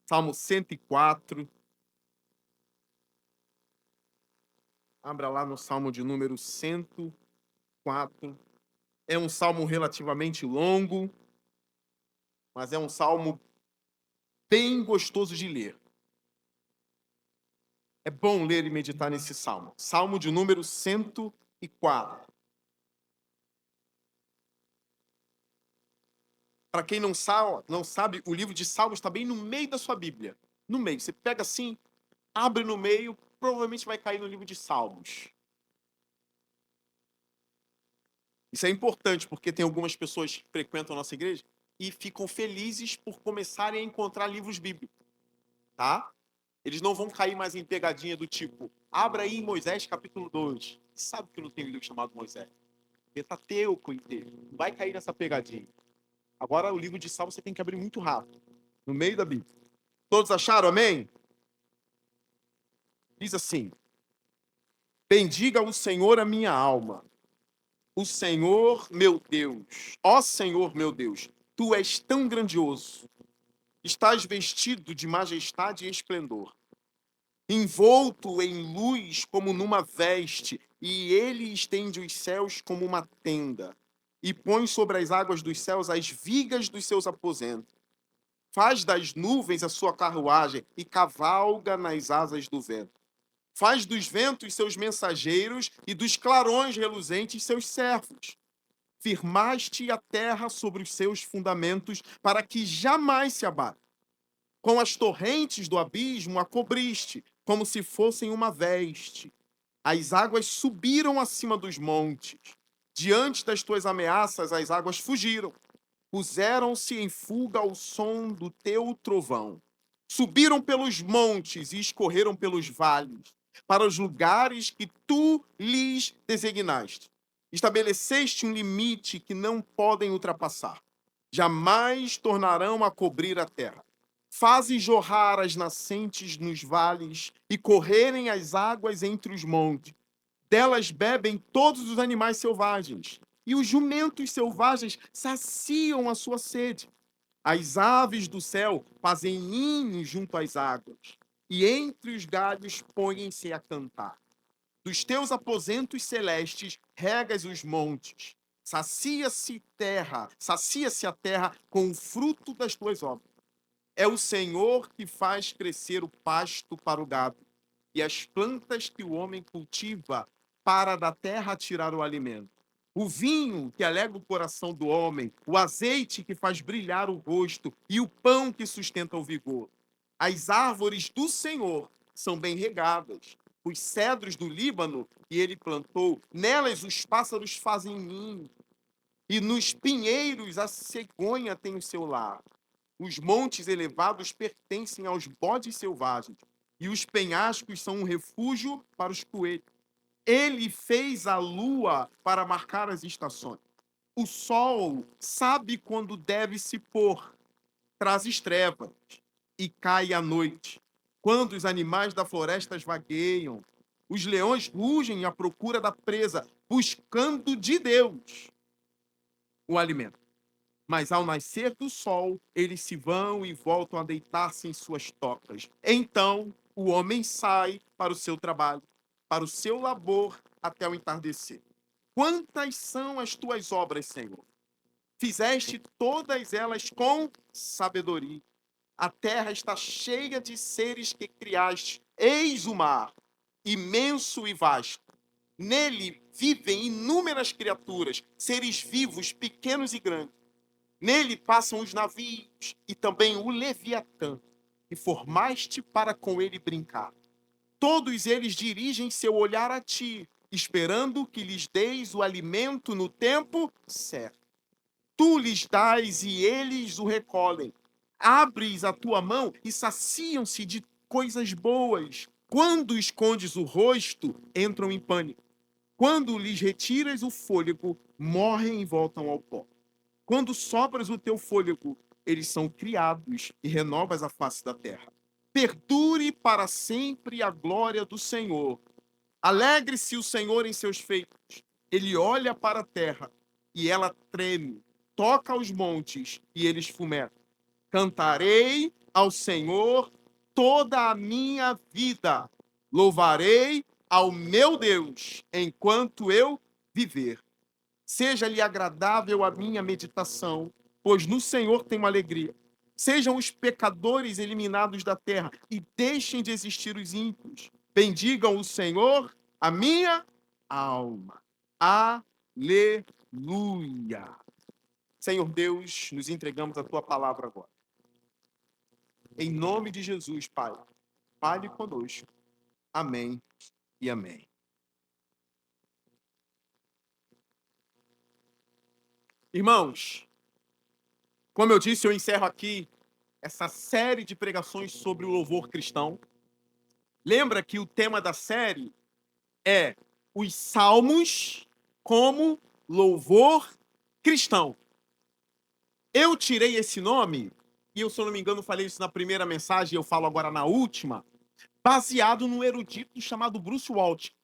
Salmo 104. Abra lá no Salmo de número 104. É um salmo relativamente longo, mas é um salmo bem gostoso de ler. É bom ler e meditar nesse salmo. Salmo de número 104. Para quem não sabe, o livro de Salmos está bem no meio da sua Bíblia. No meio. Você pega assim, abre no meio, provavelmente vai cair no livro de Salmos. Isso é importante porque tem algumas pessoas que frequentam a nossa igreja e ficam felizes por começarem a encontrar livros bíblicos, tá? Eles não vão cair mais em pegadinha do tipo, abra aí em Moisés capítulo 2. Sabe que não tem um livro chamado Moisés? Pentateuco inteiro. Não vai cair nessa pegadinha. Agora o livro de Salmos você tem que abrir muito rápido, no meio da Bíblia. Todos acharam, amém? Diz assim: bendiga o Senhor a minha alma, o Senhor meu Deus. Ó Senhor meu Deus, tu és tão grandioso. Estás vestido de majestade e esplendor, envolto em luz como numa veste, e ele estende os céus como uma tenda, e põe sobre as águas dos céus as vigas dos seus aposentos. Faz das nuvens a sua carruagem e cavalga nas asas do vento. Faz dos ventos seus mensageiros e dos clarões reluzentes seus servos. Firmaste a terra sobre os seus fundamentos para que jamais se abata. Com as torrentes do abismo a cobriste, como se fossem uma veste. As águas subiram acima dos montes. Diante das tuas ameaças, as águas fugiram. Puseram-se em fuga ao som do teu trovão. Subiram pelos montes e escorreram pelos vales, para os lugares que tu lhes designaste. Estabeleceste um limite que não podem ultrapassar. Jamais tornarão a cobrir a terra. Fazes jorrar as nascentes nos vales e correrem as águas entre os montes. Delas bebem todos os animais selvagens, e os jumentos selvagens saciam a sua sede. As aves do céu fazem ninhos junto às águas, e entre os galhos põem-se a cantar. Dos teus aposentos celestes regas os montes. Sacia-se a terra com o fruto das tuas obras. É o Senhor que faz crescer o pasto para o gado e as plantas que o homem cultiva para da terra tirar o alimento. O vinho que alegra o coração do homem, o azeite que faz brilhar o rosto e o pão que sustenta o vigor. As árvores do Senhor são bem regadas, os cedros do Líbano que ele plantou, nelas os pássaros fazem ninho, e nos pinheiros a cegonha tem o seu lar. Os montes elevados pertencem aos bodes selvagens, e os penhascos são um refúgio para os coelhos. Ele fez a lua para marcar as estações. O sol sabe quando deve se pôr, traz trevas e cai a noite. Quando os animais da floresta vagueiam, os leões rugem à procura da presa, buscando de Deus o alimento. Mas ao nascer do sol, eles se vão e voltam a deitar-se em suas tocas. Então, o homem sai para o seu trabalho, para o seu labor até o entardecer. Quantas são as tuas obras, Senhor? Fizeste todas elas com sabedoria. A terra está cheia de seres que criaste. Eis o mar, imenso e vasto. Nele vivem inúmeras criaturas, seres vivos, pequenos e grandes. Nele passam os navios e também o Leviatã, que formaste para com ele brincar. Todos eles dirigem seu olhar a ti, esperando que lhes deis o alimento no tempo certo. Tu lhes dás e eles o recolhem. Abres a tua mão e saciam-se de coisas boas. Quando escondes o rosto, entram em pânico. Quando lhes retiras o fôlego, morrem e voltam ao pó. Quando sopras o teu fôlego, eles são criados e renovas a face da terra. Perdure para sempre a glória do Senhor. Alegre-se o Senhor em seus feitos. Ele olha para a terra e ela treme. Toca aos montes e eles fumeram. Cantarei ao Senhor toda a minha vida. Louvarei ao meu Deus enquanto eu viver. Seja-lhe agradável a minha meditação, pois no Senhor tenho alegria. Sejam os pecadores eliminados da terra e deixem de existir os ímpios. Bendigam o Senhor, a minha alma. Aleluia. Senhor Deus, nos entregamos a tua palavra agora. Em nome de Jesus, Pai, fale conosco. Amém e amém. Irmãos, como eu disse, eu encerro aqui essa série de pregações sobre o louvor cristão. Lembra que o tema da série é os salmos como louvor cristão. Eu tirei esse nome, e eu, se eu não me engano, falei isso na primeira mensagem, eu falo agora na última, baseado num erudito chamado Bruce Waltke,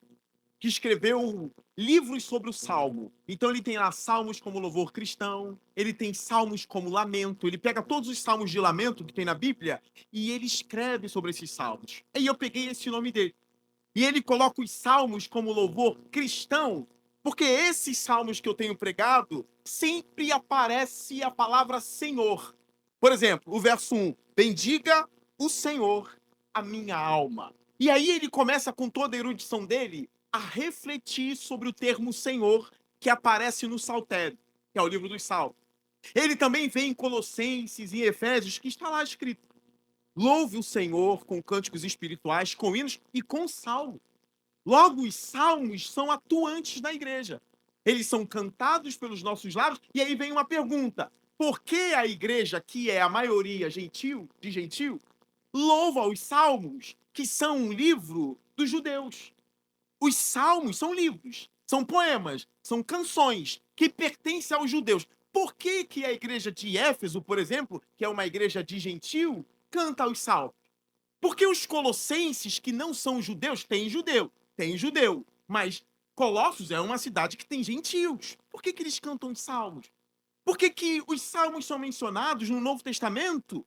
que escreveu livros sobre o Salmo. Então ele tem lá salmos como louvor cristão, ele tem salmos como lamento, ele pega todos os salmos de lamento que tem na Bíblia e ele escreve sobre esses salmos. Aí eu peguei esse nome dele. E ele coloca os salmos como louvor cristão, porque esses salmos que eu tenho pregado, sempre aparece a palavra Senhor. Por exemplo, o verso 1, bendiga o Senhor, a minha alma. E aí ele começa com toda a erudição dele a refletir sobre o termo Senhor que aparece no Saltério, que é o livro dos Salmos. Ele também vem em Colossenses e Efésios, que está lá escrito: louve o Senhor com cânticos espirituais, com hinos e com salmos. Logo, os salmos são atuantes na igreja. Eles são cantados pelos nossos lábios. E aí vem uma pergunta: por que a igreja, que é a maioria gentil, louva os salmos, que são um livro dos judeus? Os salmos são livros, são poemas, são canções que pertencem aos judeus. Por que que a igreja de Éfeso, por exemplo, que é uma igreja de gentil, canta os salmos? Porque os colossenses, que não são judeus, tem judeu, mas Colossos é uma cidade que tem gentios. Por que que eles cantam os salmos? Por que que os salmos são mencionados no Novo Testamento?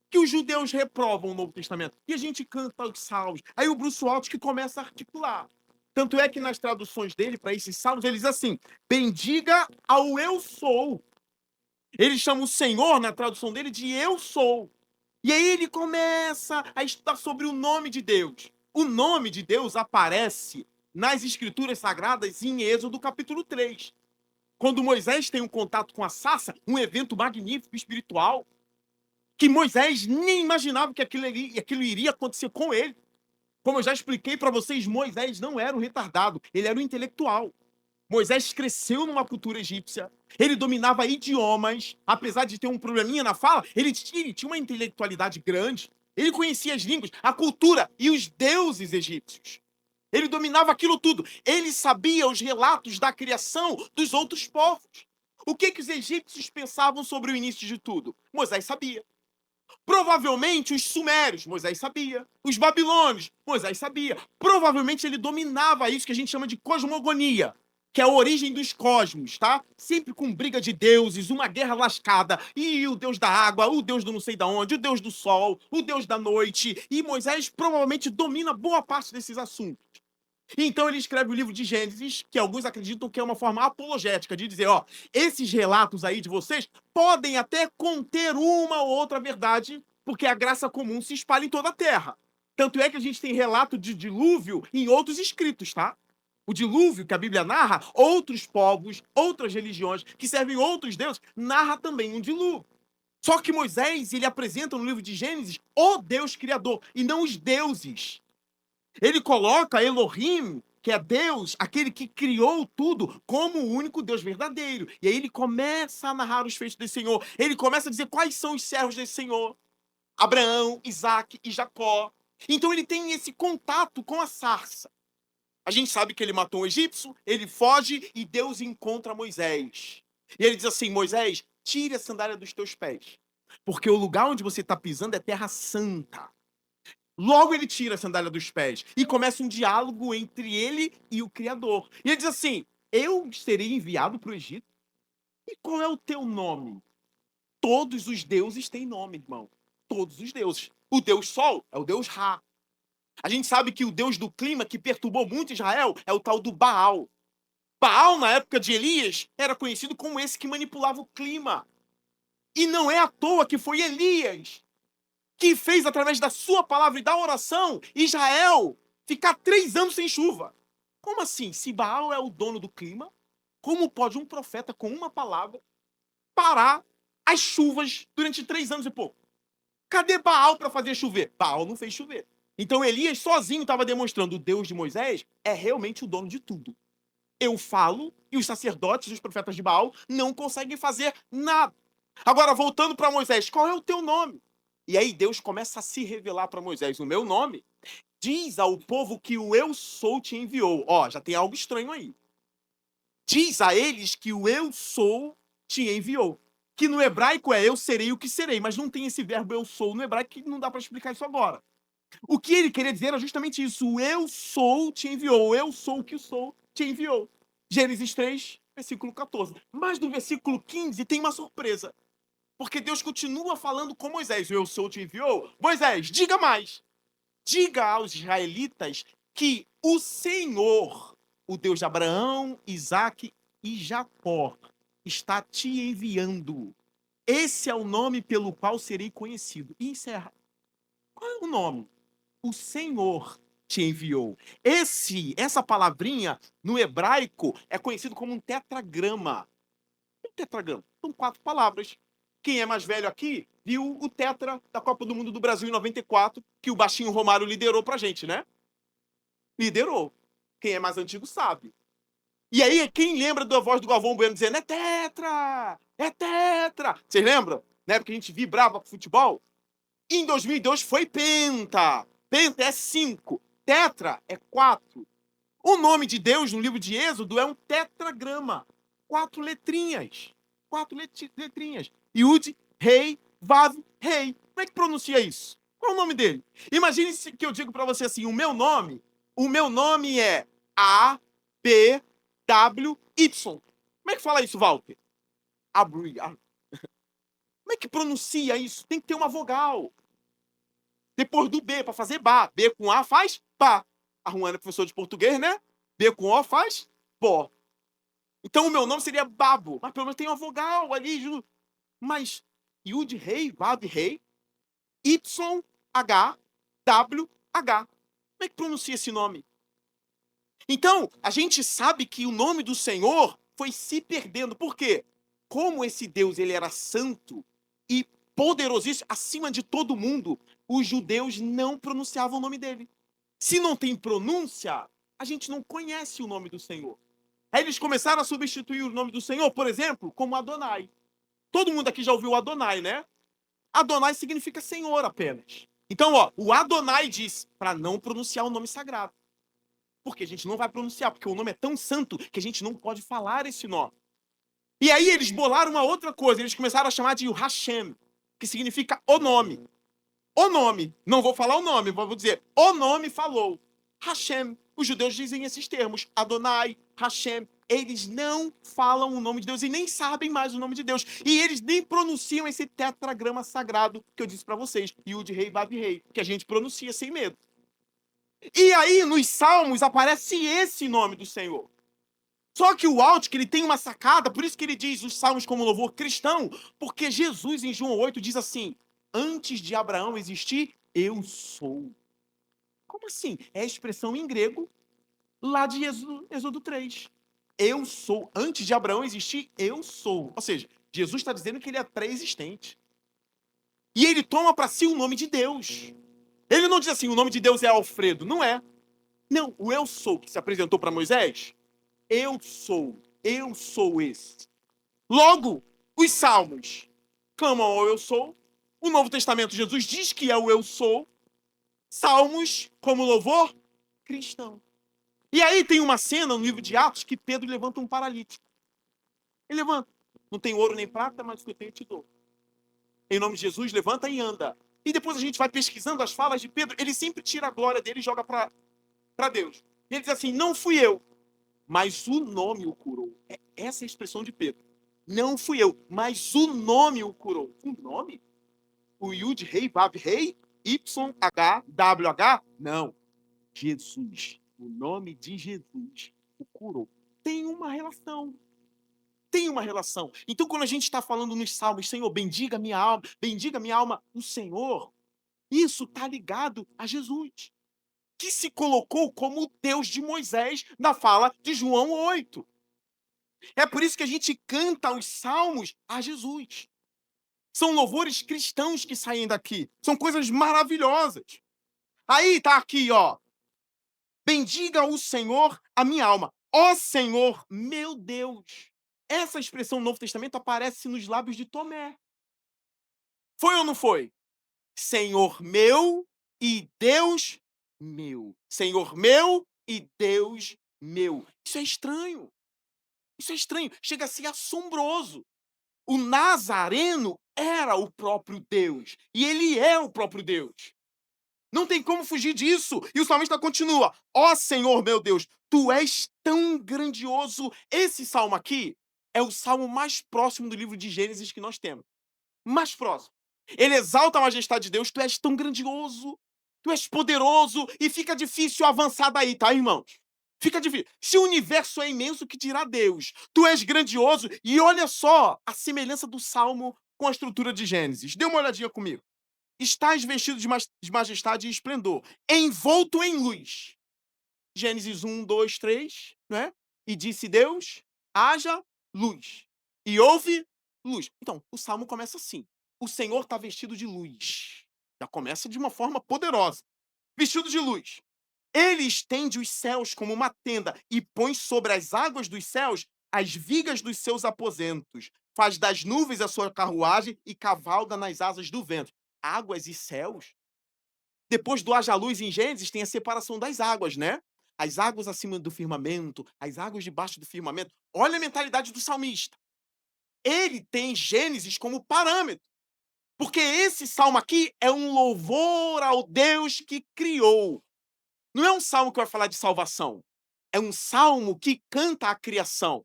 Que os judeus reprovam o Novo Testamento. E a gente canta os salmos. Aí o Bruce Waltke começa a articular. Tanto é que nas traduções dele para esses salmos, ele diz assim: bendiga ao eu sou. Ele chama o Senhor, na tradução dele, de eu sou. E aí ele começa a estudar sobre o nome de Deus. O nome de Deus aparece nas Escrituras Sagradas em Êxodo capítulo 3. Quando Moisés tem um contato com a sarça, um evento magnífico espiritual, que Moisés nem imaginava que aquilo iria acontecer com ele. Como eu já expliquei para vocês, Moisés não era um retardado, ele era um intelectual. Moisés cresceu numa cultura egípcia, ele dominava idiomas, apesar de ter um probleminha na fala, ele tinha uma intelectualidade grande, ele conhecia as línguas, a cultura e os deuses egípcios. Ele dominava aquilo tudo, ele sabia os relatos da criação dos outros povos. O que que os egípcios pensavam sobre o início de tudo? Moisés sabia. Provavelmente os sumérios, Moisés sabia. Os babilônios, Moisés sabia. Provavelmente ele dominava isso que a gente chama de cosmogonia, que é a origem dos cosmos, tá? Sempre com briga de deuses, uma guerra lascada. E o deus da água, o deus do não sei da onde, o deus do sol, o deus da noite. E Moisés provavelmente domina boa parte desses assuntos. Então ele escreve o livro de Gênesis, que alguns acreditam que é uma forma apologética de dizer, ó, esses relatos aí de vocês podem até conter uma ou outra verdade, porque a graça comum se espalha em toda a terra. Tanto é que a gente tem relato de dilúvio em outros escritos, tá? O dilúvio que a Bíblia narra, outros povos, outras religiões que servem outros deuses, narra também um dilúvio. Só que Moisés, ele apresenta no livro de Gênesis o Deus criador e não os deuses. Ele coloca Elohim, que é Deus, aquele que criou tudo, como o único Deus verdadeiro. E aí ele começa a narrar os feitos desse Senhor. Ele começa a dizer quais são os servos desse Senhor. Abraão, Isaac e Jacó. Então ele tem esse contato com a sarça. A gente sabe que ele matou um egípcio, ele foge e Deus encontra Moisés. E ele diz assim, Moisés, tire a sandália dos teus pés, porque o lugar onde você está pisando é terra santa. Logo ele tira a sandália dos pés e começa um diálogo entre ele e o Criador. E ele diz assim, eu serei enviado para o Egito? E qual é o teu nome? Todos os deuses têm nome, irmão. Todos os deuses. O Deus Sol é o Deus Ra. A gente sabe que o Deus do clima que perturbou muito Israel é o tal do Baal. Baal, na época de Elias, era conhecido como esse que manipulava o clima. E não é à toa que foi Elias que fez, através da sua palavra e da oração, Israel ficar 3 anos sem chuva. Como assim? Se Baal é o dono do clima, como pode um profeta com uma palavra parar as chuvas durante 3 anos e pouco? Cadê Baal para fazer chover? Baal não fez chover. Então Elias sozinho estava demonstrando: o Deus de Moisés é realmente o dono de tudo. Eu falo e os sacerdotes e os profetas de Baal não conseguem fazer nada. Agora, voltando para Moisés, qual é o teu nome? E aí Deus começa a se revelar para Moisés: o meu nome diz ao povo que o eu sou te enviou. Ó, já tem algo estranho aí. Diz a eles que o eu sou te enviou. Que no hebraico é eu serei o que serei, mas não tem esse verbo eu sou no hebraico, que não dá para explicar isso agora. O que ele queria dizer era justamente isso: o eu sou te enviou, eu sou o que sou te enviou. Gênesis 3, versículo 14. Mas no versículo 15 tem uma surpresa. Porque Deus continua falando com Moisés: o eu sou te enviou. Moisés, diga mais. Diga aos israelitas que o Senhor, o Deus de Abraão, Isaque e Jacó, está te enviando. Esse é o nome pelo qual serei conhecido. E encerra. Qual é o nome? O Senhor te enviou. Essa palavrinha, no hebraico, é conhecido como um tetragrama. Um tetragrama. São 4 palavras. Quem é mais velho aqui viu o tetra da Copa do Mundo do Brasil em 94, que o baixinho Romário liderou pra gente, né? Liderou. Quem é mais antigo sabe. E aí, quem lembra da voz do Galvão Bueno dizendo: é tetra! É tetra! Vocês lembram? Na época que a gente vibrava pro futebol? Em 2002 foi penta. Penta é 5. Tetra é 4. O nome de Deus no livro de Êxodo é um tetragrama. 4 letrinhas. 4 letrinhas. Yud, Rei, Vav, Rei. Como é que pronuncia isso? Qual é o nome dele? Imagine que eu digo para você assim: o meu nome é A, P, W, Y. Como é que fala isso, Walter? Abri. Como é que pronuncia isso? Tem que ter uma vogal. Depois do B, para fazer Bá. B com A faz Bá. A Juana é professora de português, né? B com O faz Bó. Então o meu nome seria Babo. Mas pelo menos tem uma vogal ali. Mas Yud, Rei, Vav, Rei, Y, H, W, H. Como é que pronuncia esse nome? Então, a gente sabe que o nome do Senhor foi se perdendo. Por quê? Como esse Deus ele era santo e poderosíssimo, acima de todo mundo, os judeus não pronunciavam o nome dele. Se não tem pronúncia, a gente não conhece o nome do Senhor. Aí eles começaram a substituir o nome do Senhor, por exemplo, como Adonai. Todo mundo aqui já ouviu Adonai, né? Adonai significa Senhor apenas. Então, ó, o Adonai diz para não pronunciar o nome sagrado. Porque a gente não vai pronunciar, porque o nome é tão santo que a gente não pode falar esse nome. E aí eles bolaram uma outra coisa, eles começaram a chamar de Hashem, que significa o nome. O nome, não vou falar o nome, vou dizer, o nome falou. Hashem, os judeus dizem esses termos, Adonai, Hashem. Eles não falam o nome de Deus e nem sabem mais o nome de Deus. E eles nem pronunciam esse tetragrama sagrado que eu disse para vocês, Yud, Rei, Vav, Rei, que a gente pronuncia sem medo. E aí, nos Salmos, aparece esse nome do Senhor. Só que o Alt, que ele tem uma sacada, por isso que ele diz os Salmos como louvor cristão, porque Jesus, em João 8, diz assim: antes de Abraão existir, eu sou. Como assim? É a expressão em grego lá de Êxodo 3. Eu sou. Antes de Abraão existir, eu sou. Ou seja, Jesus está dizendo que ele é pré-existente. E ele toma para si o nome de Deus. Ele não diz assim: o nome de Deus é Alfredo. Não é. Não, o eu sou que se apresentou para Moisés, eu sou esse. Logo, os Salmos clamam ao eu sou. O Novo Testamento, Jesus diz que é o eu sou. Salmos, como louvor cristão. E aí tem uma cena no livro de Atos que Pedro levanta um paralítico. Ele levanta. Não tem ouro nem prata, mas o que eu tenho eu te dou. Em nome de Jesus, levanta e anda. E depois a gente vai pesquisando as falas de Pedro, ele sempre tira a glória dele e joga para Deus. E ele diz assim: não fui eu, mas o nome o curou. Essa é a expressão de Pedro. Não fui eu, mas o nome o curou. O nome? O Yud Rei, Vav Rei, YHWH? Não. Jesus. O nome de Jesus o curou. Tem uma relação. Tem uma relação. Então, quando a gente está falando nos salmos, Senhor, bendiga minha alma, o Senhor, isso está ligado a Jesus, que se colocou como o Deus de Moisés na fala de João 8. É por isso que a gente canta os salmos a Jesus. São louvores cristãos que saem daqui. São coisas maravilhosas. Aí tá aqui, ó. Bendiga o Senhor a minha alma. Ó Senhor, meu Deus. Essa expressão no Novo Testamento aparece nos lábios de Tomé. Foi ou não foi? Senhor meu e Deus meu. Senhor meu e Deus meu. Isso é estranho. Isso é estranho. Chega a ser assombroso. O Nazareno era o próprio Deus. E ele é o próprio Deus. Não tem como fugir disso. E o salmista continua. Ó Senhor, meu Deus, tu és tão grandioso. Esse salmo aqui é o salmo mais próximo do livro de Gênesis que nós temos. Mais próximo. Ele exalta a majestade de Deus. Tu és tão grandioso. Tu és poderoso. E fica difícil avançar daí, tá, irmãos? Fica difícil. Se o universo é imenso, que dirá Deus? Tu és grandioso. E olha só a semelhança do salmo com a estrutura de Gênesis. Dê uma olhadinha comigo. Estás vestido de majestade e esplendor, envolto em luz. Gênesis 1, 2, 3, né? E disse Deus, haja luz. E houve luz. Então, o salmo começa assim. O Senhor está vestido de luz. Já começa de uma forma poderosa. Vestido de luz. Ele estende os céus como uma tenda e põe sobre as águas dos céus as vigas dos seus aposentos. Faz das nuvens a sua carruagem e cavalga nas asas do vento. Águas e céus? Depois do haja luz em Gênesis, tem a separação das águas, né? As águas acima do firmamento, as águas debaixo do firmamento. Olha a mentalidade do salmista. Ele tem Gênesis como parâmetro. Porque esse salmo aqui é um louvor ao Deus que criou. Não é um salmo que vai falar de salvação. É um salmo que canta a criação.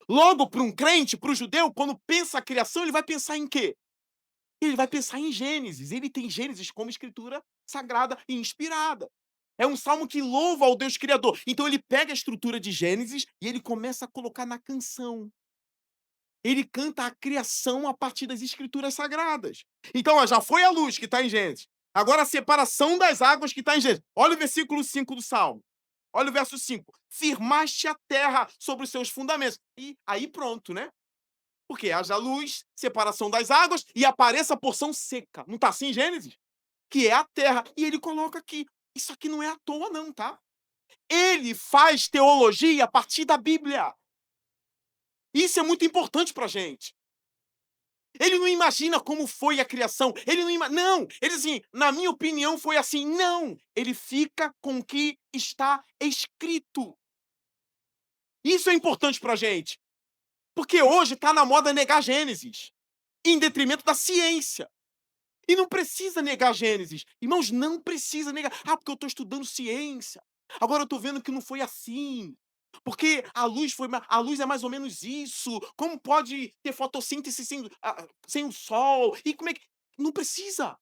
Logo, para um crente, para o judeu, quando pensa a criação, ele vai pensar em quê? Ele vai pensar em Gênesis. Ele tem Gênesis como escritura sagrada e inspirada. É um salmo que louva ao Deus Criador. Então ele pega a estrutura de Gênesis e ele começa a colocar na canção. Ele canta a criação a partir das escrituras sagradas. Então, ó, já foi a luz que está em Gênesis. Agora a separação das águas que está em Gênesis. Olha o versículo 5 do Salmo. Olha o verso 5. Firmaste a terra sobre os seus fundamentos. E aí pronto, né? Porque haja luz, separação das águas e apareça a porção seca. Não está assim em Gênesis? Que é a terra. E ele coloca aqui. Isso aqui não é à toa, não, tá? Ele faz teologia a partir da Bíblia. Isso é muito importante pra gente. Ele não imagina como foi a criação. Ele não, ele assim, na minha opinião foi assim. Não, ele fica com o que está escrito. Isso é importante pra gente. Porque hoje está na moda negar Gênesis, em detrimento da ciência. E não precisa negar Gênesis. Irmãos, não precisa negar. Ah, porque eu estou estudando ciência. Agora eu estou vendo que não foi assim. Porque a luz é mais ou menos isso. Como pode ter fotossíntese sem o sol? E como é que. Não precisa.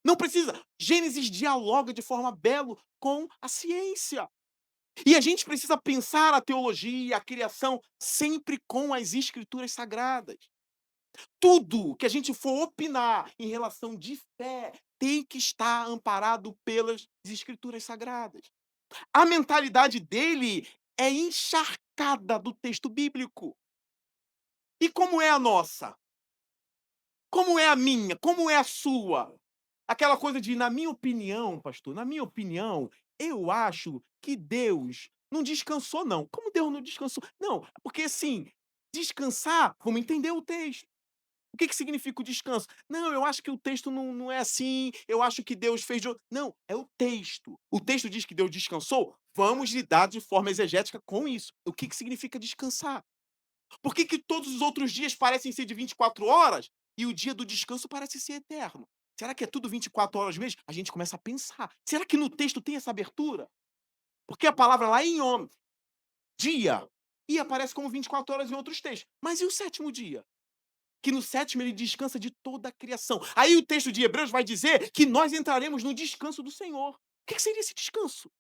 Não precisa. Gênesis dialoga de forma bela com a ciência. E a gente precisa pensar a teologia, a criação, sempre com as escrituras sagradas. Tudo que a gente for opinar em relação de fé tem que estar amparado pelas escrituras sagradas. A mentalidade dele é encharcada do texto bíblico. E como é a nossa? Como é a minha? Como é a sua? Aquela coisa de, na minha opinião, pastor, na minha opinião, eu acho que Deus não descansou, não. Como Deus não descansou? Não, porque assim, descansar, vamos entender o texto. O que significa o descanso? Não, eu acho que o texto não é assim, eu acho que Deus fez de. Não, é o texto. O texto diz que Deus descansou, vamos lidar de forma exegética com isso. O que significa descansar? Por que todos os outros dias parecem ser de 24 horas e o dia do descanso parece ser eterno? Será que é tudo 24 horas mesmo? A gente começa a pensar. Será que no texto tem essa abertura? Porque a palavra lá em dia e aparece como 24 horas em outros textos. Mas e o sétimo dia? Que no sétimo ele descansa de toda a criação. Aí o texto de Hebreus vai dizer que nós entraremos no descanso do Senhor. O que seria esse descanso?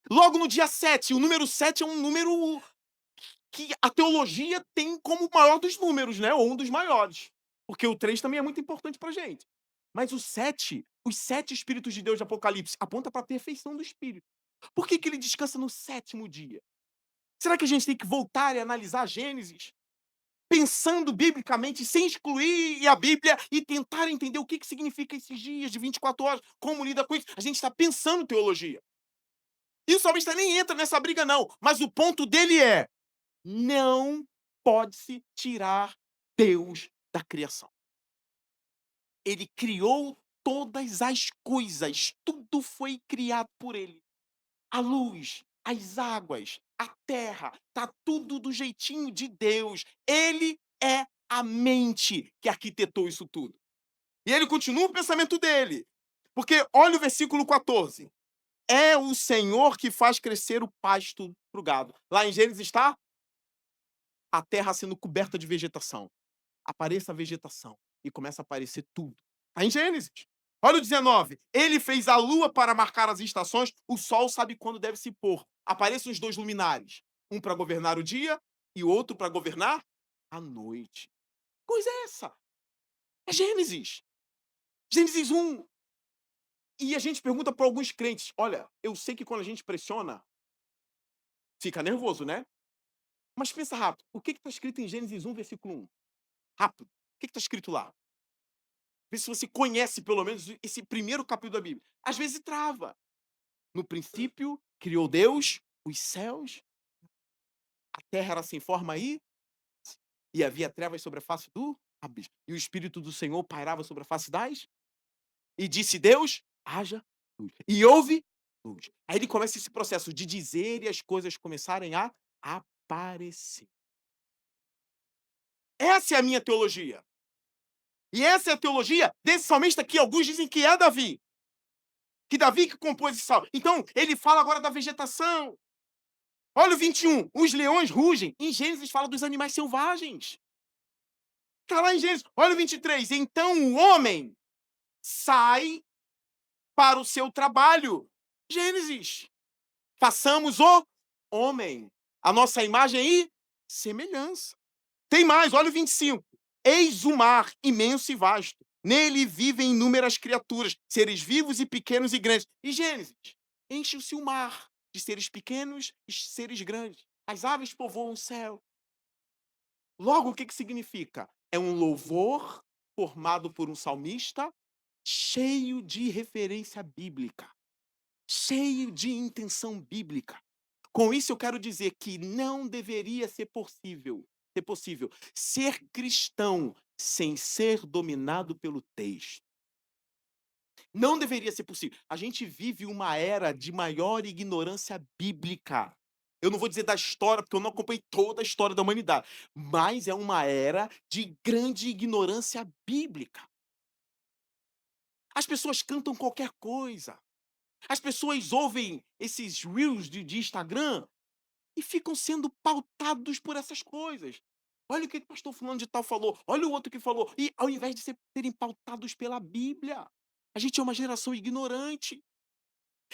Logo no dia 7, o número 7 é um número que a teologia tem como o maior dos números, né? Ou um dos maiores. Porque o 3 também é muito importante pra gente. Mas o 7, os 7 Espíritos de Deus de Apocalipse, aponta para a perfeição do Espírito. Por que ele descansa no sétimo dia? Será que a gente tem que voltar e analisar Gênesis? Pensando biblicamente, sem excluir a Bíblia e tentar entender o que significa esses dias de 24 horas, como lida com isso. A gente está pensando teologia. E o salmista nem entra nessa briga, não. Mas o ponto dele é: não pode-se tirar Deus da criação. Ele criou todas as coisas, tudo foi criado por ele. A luz, as águas, a terra, tá tudo do jeitinho de Deus. Ele é a mente que arquitetou isso tudo. E ele continua o pensamento dele. Porque olha o versículo 14. É o Senhor que faz crescer o pasto pro gado. Lá em Gênesis está a terra sendo coberta de vegetação. Apareça a vegetação e começa a aparecer tudo. Está em Gênesis. Olha o 19. Ele fez a lua para marcar as estações, o sol sabe quando deve se pôr. Apareçam os dois luminares, um para governar o dia e o outro para governar a noite. Que coisa é essa? É Gênesis. Gênesis 1. E a gente pergunta para alguns crentes, olha, eu sei que quando a gente pressiona, fica nervoso, né? Mas pensa rápido, o que está escrito em Gênesis 1, versículo 1? Rápido. O que está escrito lá? Vê se você conhece, pelo menos, esse primeiro capítulo da Bíblia. Às vezes trava. No princípio, criou Deus os céus, a terra era sem forma e havia trevas sobre a face do abismo. E o Espírito do Senhor pairava sobre a face das, e disse Deus, haja luz. E houve luz. Aí ele começa esse processo de dizer e as coisas começarem a aparecer. Essa é a minha teologia. E essa é a teologia desse salmista que alguns dizem que é Davi. Que Davi que compôs esse salmo. Então, ele fala agora da vegetação. Olha o 21. Os leões rugem. Em Gênesis fala dos animais selvagens. Está lá em Gênesis. Olha o 23. Então o homem sai para o seu trabalho. Gênesis. Façamos o homem. A nossa imagem e semelhança. Tem mais. Olha o 25. Eis o mar imenso e vasto. Nele vivem inúmeras criaturas, seres vivos e pequenos e grandes. E Gênesis, enche-se o mar de seres pequenos e seres grandes. As aves povoam o céu. Logo, o que significa? É um louvor formado por um salmista cheio de referência bíblica, cheio de intenção bíblica. Com isso, eu quero dizer que não deveria ser possível ser cristão sem ser dominado pelo texto. Não deveria ser possível. A gente vive uma era de maior ignorância bíblica. Eu não vou dizer da história, porque eu não acompanhei toda a história da humanidade, mas é uma era de grande ignorância bíblica. As pessoas cantam qualquer coisa. As pessoas ouvem esses reels de Instagram e ficam sendo pautados por essas coisas. Olha o que o pastor fulano de tal falou, olha o outro que falou. E ao invés de serem pautados pela Bíblia, a gente é uma geração ignorante.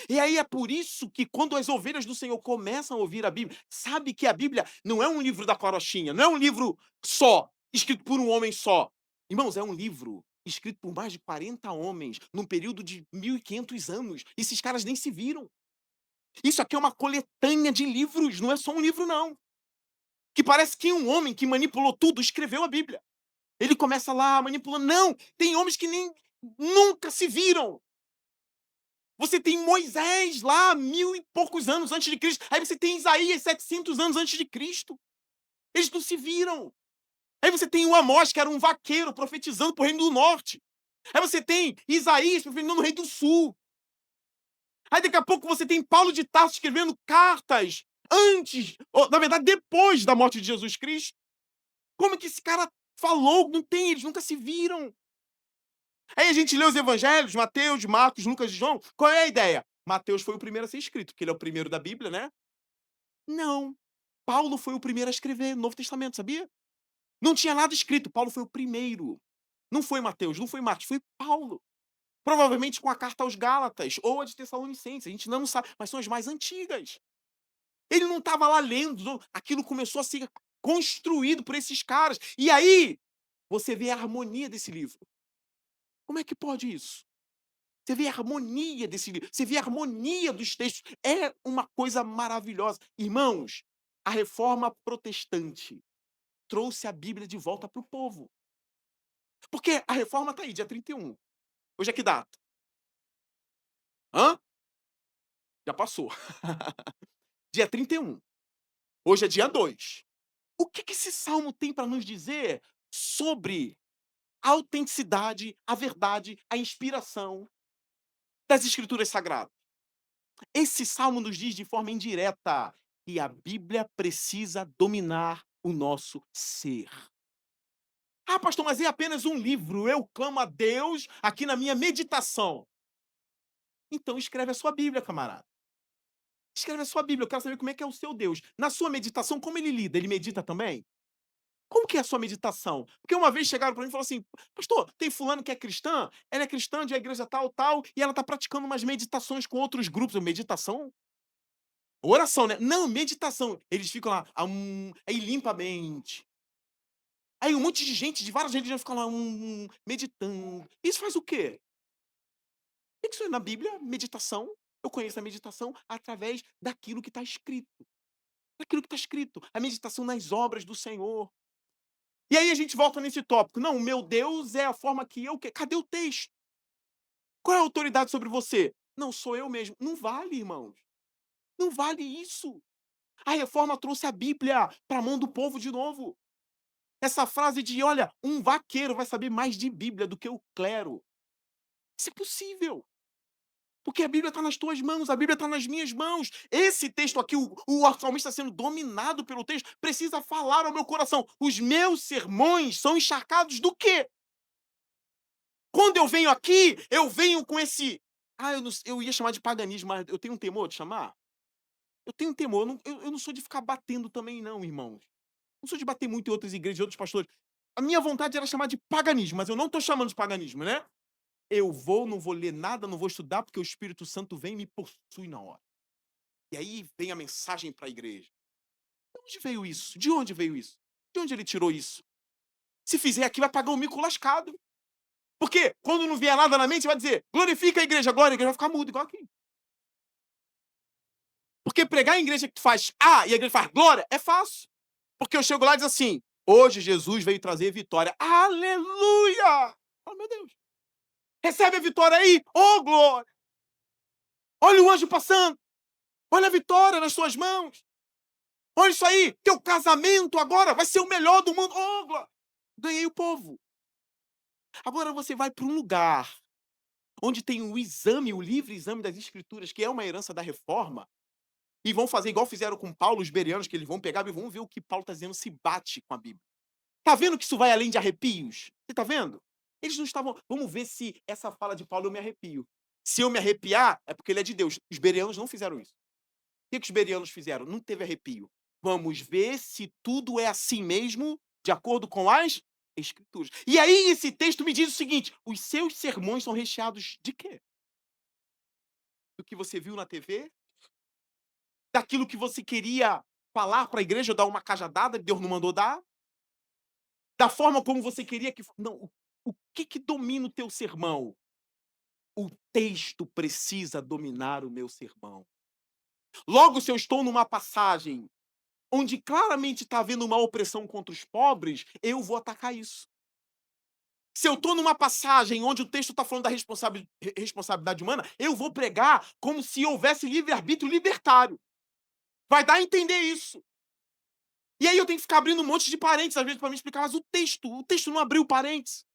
E aí é por isso que quando as ovelhas do Senhor começam a ouvir a Bíblia, sabe que a Bíblia não é um livro da carochinha, não é um livro só, escrito por um homem só. Irmãos, é um livro escrito por mais de 40 homens, num período de 1500 anos. Esses caras nem se viram. Isso aqui é uma coletânea de livros, não é só um livro, não. Que parece que um homem que manipulou tudo escreveu a Bíblia. Ele começa lá manipulando. Não, tem homens que nem nunca se viram. Você tem Moisés lá, 1000 e poucos anos antes de Cristo. Aí você tem Isaías, 700 anos antes de Cristo. Eles não se viram. Aí você tem o Amós, que era um vaqueiro profetizando para o reino do norte. Aí você tem Isaías profetizando no reino do sul. Aí daqui a pouco você tem Paulo de Tarso escrevendo cartas antes, ou, na verdade, depois da morte de Jesus Cristo. Como que esse cara falou? Não tem, eles nunca se viram. Aí a gente lê os evangelhos, Mateus, Marcos, Lucas e João. Qual é a ideia? Mateus foi o primeiro a ser escrito, porque ele é o primeiro da Bíblia, né? Não. Paulo foi o primeiro a escrever no Novo Testamento, sabia? Não tinha nada escrito, Paulo foi o primeiro. Não foi Mateus, não foi Marcos, foi Paulo. Provavelmente com a carta aos Gálatas ou a de Tessalonicenses, a gente não sabe, mas são as mais antigas. Ele não estava lá lendo, não, aquilo começou a ser construído por esses caras. E aí, você vê a harmonia desse livro. Como é que pode isso? Você vê a harmonia desse livro, você vê a harmonia dos textos. É uma coisa maravilhosa. Irmãos, a reforma protestante trouxe a Bíblia de volta para o povo. Porque a reforma está aí, dia 31. Hoje é que data? Hã? Já passou. Dia 31. Hoje é dia 2. O que esse salmo tem para nos dizer sobre a autenticidade, a verdade, a inspiração das escrituras sagradas? Esse salmo nos diz de forma indireta que a Bíblia precisa dominar o nosso ser. Ah, pastor, mas é apenas um livro. Eu clamo a Deus aqui na minha meditação. Então escreve a sua Bíblia, camarada. Escreve a sua Bíblia. Eu quero saber como é que é o seu Deus. Na sua meditação, como ele lida? Ele medita também? Como que é a sua meditação? Porque uma vez chegaram para mim e falaram assim: "Pastor, tem fulano que é cristã, ela é cristã de uma igreja tal, tal, e ela está praticando umas meditações com outros grupos". Eu: "Meditação? Oração, né?". "Não, meditação". Eles ficam lá, aí limpa a mente. Aí um monte de gente de várias religiões ficam lá, meditando. Isso faz o quê? Tem que isso é na Bíblia, meditação. Eu conheço a meditação através daquilo que está escrito. Daquilo que está escrito. A meditação nas obras do Senhor. E aí a gente volta nesse tópico. Não, o meu Deus é a forma que eu cadê o texto? Qual é a autoridade sobre você? Não, sou eu mesmo. Não vale, irmãos. Não vale isso. A reforma trouxe a Bíblia para a mão do povo de novo. Essa frase de, olha, um vaqueiro vai saber mais de Bíblia do que o clero. Isso é possível. Porque a Bíblia está nas tuas mãos, a Bíblia está nas minhas mãos. Esse texto aqui, o salmista sendo dominado pelo texto, precisa falar ao meu coração. Os meus sermões são encharcados do quê? Quando eu venho aqui, eu venho com esse. Ah, eu ia chamar de paganismo, mas eu tenho um temor de chamar? Eu tenho um temor, eu não sou de ficar batendo também, não, irmãos. Não sou de bater muito em outras igrejas, outros pastores. A minha vontade era chamar de paganismo, mas eu não estou chamando de paganismo, né? Eu não vou ler nada, não vou estudar, porque o Espírito Santo vem e me possui na hora. E aí vem a mensagem para a igreja. De onde veio isso? De onde veio isso? De onde ele tirou isso? Se fizer aqui, vai pagar um mico lascado. Porque quando não vier nada na mente, vai dizer, glorifica a igreja vai ficar muda, igual aqui. Porque pregar em igreja que tu faz A e a igreja faz glória, é fácil. Porque eu chego lá e diz assim, hoje Jesus veio trazer vitória. Aleluia! Oh, meu Deus. Recebe a vitória aí, oh glória! Olha o anjo passando. Olha a vitória nas suas mãos. Olha isso aí, teu casamento agora vai ser o melhor do mundo. Oh, glória! Ganhei o povo. Agora você vai para um lugar onde tem o exame, o livre exame das escrituras, que é uma herança da reforma, e vão fazer igual fizeram com Paulo, os bereanos, que eles vão pegar e vão ver o que Paulo está dizendo se bate com a Bíblia. Tá vendo que isso vai além de arrepios? Você tá vendo? Eles não estavam. Vamos ver se essa fala de Paulo eu me arrepio. Se eu me arrepiar, é porque ele é de Deus. Os bereanos não fizeram isso. O que os bereanos fizeram? Não teve arrepio. Vamos ver se tudo é assim mesmo, de acordo com as Escrituras. E aí, esse texto me diz o seguinte: os seus sermões são recheados de quê? Do que você viu na TV? Daquilo que você queria falar para a igreja, dar uma cajadada, Deus não mandou dar? Da forma como você queria que. Não, o que domina o teu sermão? O texto precisa dominar o meu sermão. Logo, se eu estou numa passagem onde claramente está havendo uma opressão contra os pobres, eu vou atacar isso. Se eu estou numa passagem onde o texto está falando da responsabilidade humana, eu vou pregar como se houvesse livre-arbítrio libertário. Vai dar a entender isso. E aí eu tenho que ficar abrindo um monte de parênteses, às vezes, para me explicar, mas o texto não abriu parênteses.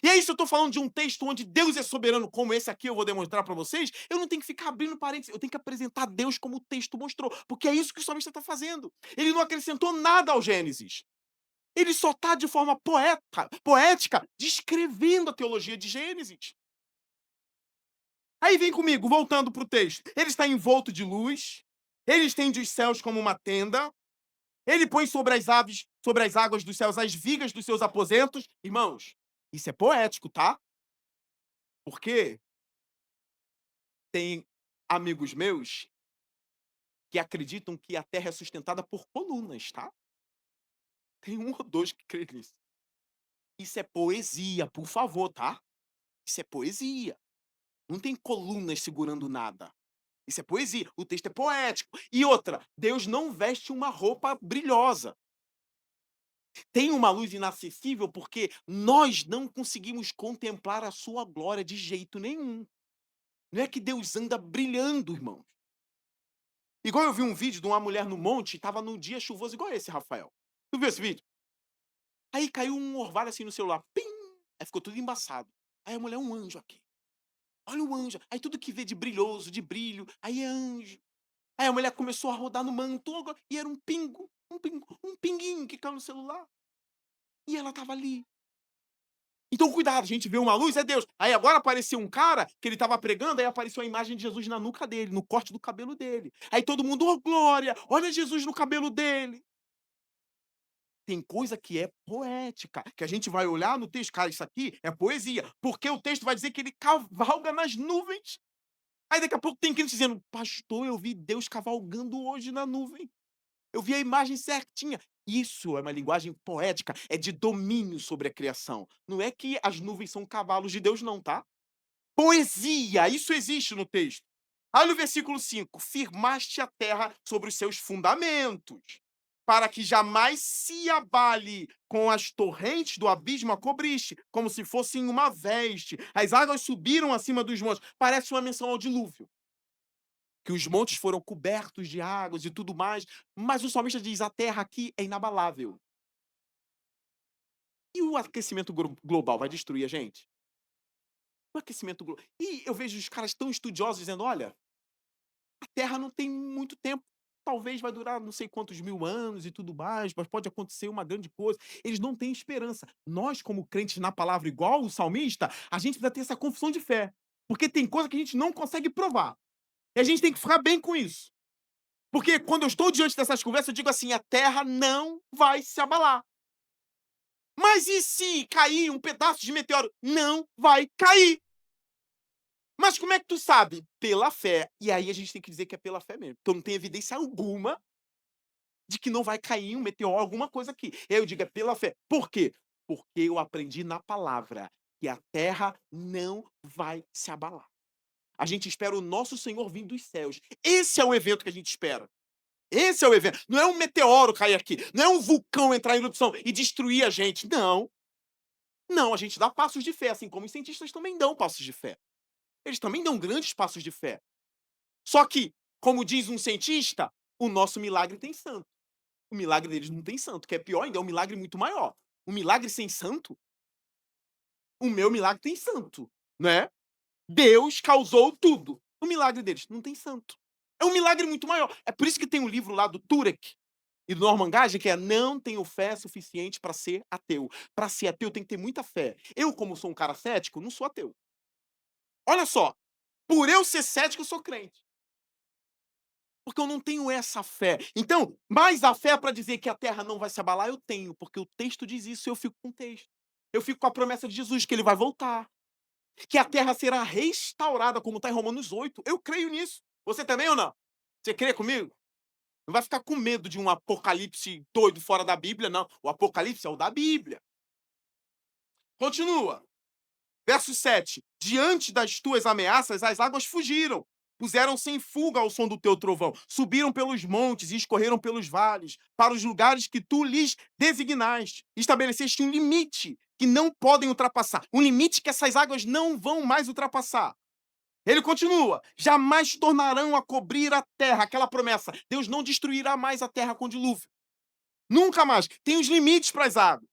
E aí, se eu estou falando de um texto onde Deus é soberano, como esse aqui eu vou demonstrar para vocês, eu não tenho que ficar abrindo parênteses, eu tenho que apresentar Deus como o texto mostrou, porque é isso que o salmista está fazendo. Ele não acrescentou nada ao Gênesis. Ele só está de forma poética, descrevendo a teologia de Gênesis. Aí vem comigo, voltando para o texto. Ele está envolto de luz, ele estende os céus como uma tenda, Ele põe sobre as aves, sobre as águas dos céus, as vigas dos seus aposentos. Irmãos, isso é poético, tá? Porque tem amigos meus que acreditam que a terra é sustentada por colunas, tá? Tem um ou dois que creem nisso. Isso é poesia, por favor, tá? Isso é poesia. Não tem colunas segurando nada. Isso é poesia. O texto é poético. E outra, Deus não veste uma roupa brilhosa. Tem uma luz inacessível porque nós não conseguimos contemplar a sua glória de jeito nenhum. Não é que Deus anda brilhando, irmãos. Igual eu vi um vídeo de uma mulher no monte, estava num dia chuvoso igual esse, Rafael. Tu viu esse vídeo? Aí caiu um orvalho assim no celular. Pim! Aí ficou tudo embaçado. Aí a mulher, um anjo aqui. Olha o anjo. Aí tudo que vê de brilhoso, de brilho, aí é anjo. Aí a mulher começou a rodar no manto e era um pinguinho que caiu no celular. E ela tava ali. Então cuidado, a gente vê uma luz, é Deus. Aí agora apareceu um cara que ele tava pregando, aí apareceu a imagem de Jesus na nuca dele, no corte do cabelo dele. Aí todo mundo, oh glória, olha Jesus no cabelo dele. Tem coisa que é poética, que a gente vai olhar no texto, cara, isso aqui é poesia, porque o texto vai dizer que ele cavalga nas nuvens. Aí daqui a pouco tem crente dizendo, pastor, eu vi Deus cavalgando hoje na nuvem. Eu vi a imagem certinha. Isso é uma linguagem poética, é de domínio sobre a criação. Não é que as nuvens são cavalos de Deus, não, tá? Poesia, isso existe no texto. Olha o versículo 5: firmaste a terra sobre os seus fundamentos, para que jamais se abale, com as torrentes do abismo a cobriste, como se fossem uma veste. As águas subiram acima dos montes. Parece uma menção ao dilúvio. Que os montes foram cobertos de águas e tudo mais, mas o salmista diz: a terra aqui é inabalável. E o aquecimento global vai destruir a gente? O aquecimento global. E eu vejo os caras tão estudiosos dizendo: olha, a Terra não tem muito tempo. Talvez vai durar não sei quantos mil anos e tudo mais, mas pode acontecer uma grande coisa. Eles não têm esperança. Nós, como crentes na palavra, igual o salmista, a gente precisa ter essa confissão de fé. Porque tem coisa que a gente não consegue provar. E a gente tem que ficar bem com isso. Porque quando eu estou diante dessas conversas, eu digo assim: a terra não vai se abalar. Mas e se cair um pedaço de meteoro? Não vai cair. Mas como é que tu sabe? Pela fé. E aí a gente tem que dizer que é pela fé mesmo. Então não tem evidência alguma de que não vai cair um meteoro, alguma coisa aqui. E aí eu digo, é pela fé. Por quê? Porque eu aprendi na palavra que a terra não vai se abalar. A gente espera o nosso Senhor vir dos céus. Esse é o evento que a gente espera. Esse é o evento. Não é um meteoro cair aqui. Não é um vulcão entrar em erupção e destruir a gente. Não. Não, a gente dá passos de fé, assim como os cientistas também dão passos de fé. Eles também dão grandes passos de fé. Só que, como diz um cientista, o nosso milagre tem santo. O milagre deles não tem santo, que é pior ainda, é um milagre muito maior. Um milagre sem santo? O meu milagre tem santo, né? Deus causou tudo. O milagre deles não tem santo. É um milagre muito maior. É por isso que tem um livro lá do Turek e do Norman Gage que é Não tenho fé suficiente para ser ateu. Para ser ateu tem que ter muita fé. Eu, como sou um cara cético, não sou ateu. Olha só, por eu ser cético, eu sou crente. Porque eu não tenho essa fé. Então, mais a fé para dizer que a terra não vai se abalar, eu tenho, porque o texto diz isso e eu fico com o texto. Eu fico com a promessa de Jesus, que ele vai voltar. Que a terra será restaurada, como está em Romanos 8. Eu creio nisso. Você também ou não? Você crê comigo? Não vai ficar com medo de um apocalipse doido fora da Bíblia, não. O apocalipse é o da Bíblia. Continua. Verso 7. Diante das tuas ameaças, as águas fugiram. Puseram-se em fuga ao som do teu trovão. Subiram pelos montes e escorreram pelos vales, para os lugares que tu lhes designaste. Estabeleceste um limite que não podem ultrapassar. Um limite que essas águas não vão mais ultrapassar. Ele continua: jamais tornarão a cobrir a terra. Aquela promessa. Deus não destruirá mais a terra com dilúvio. Nunca mais. Tem os limites para as águas.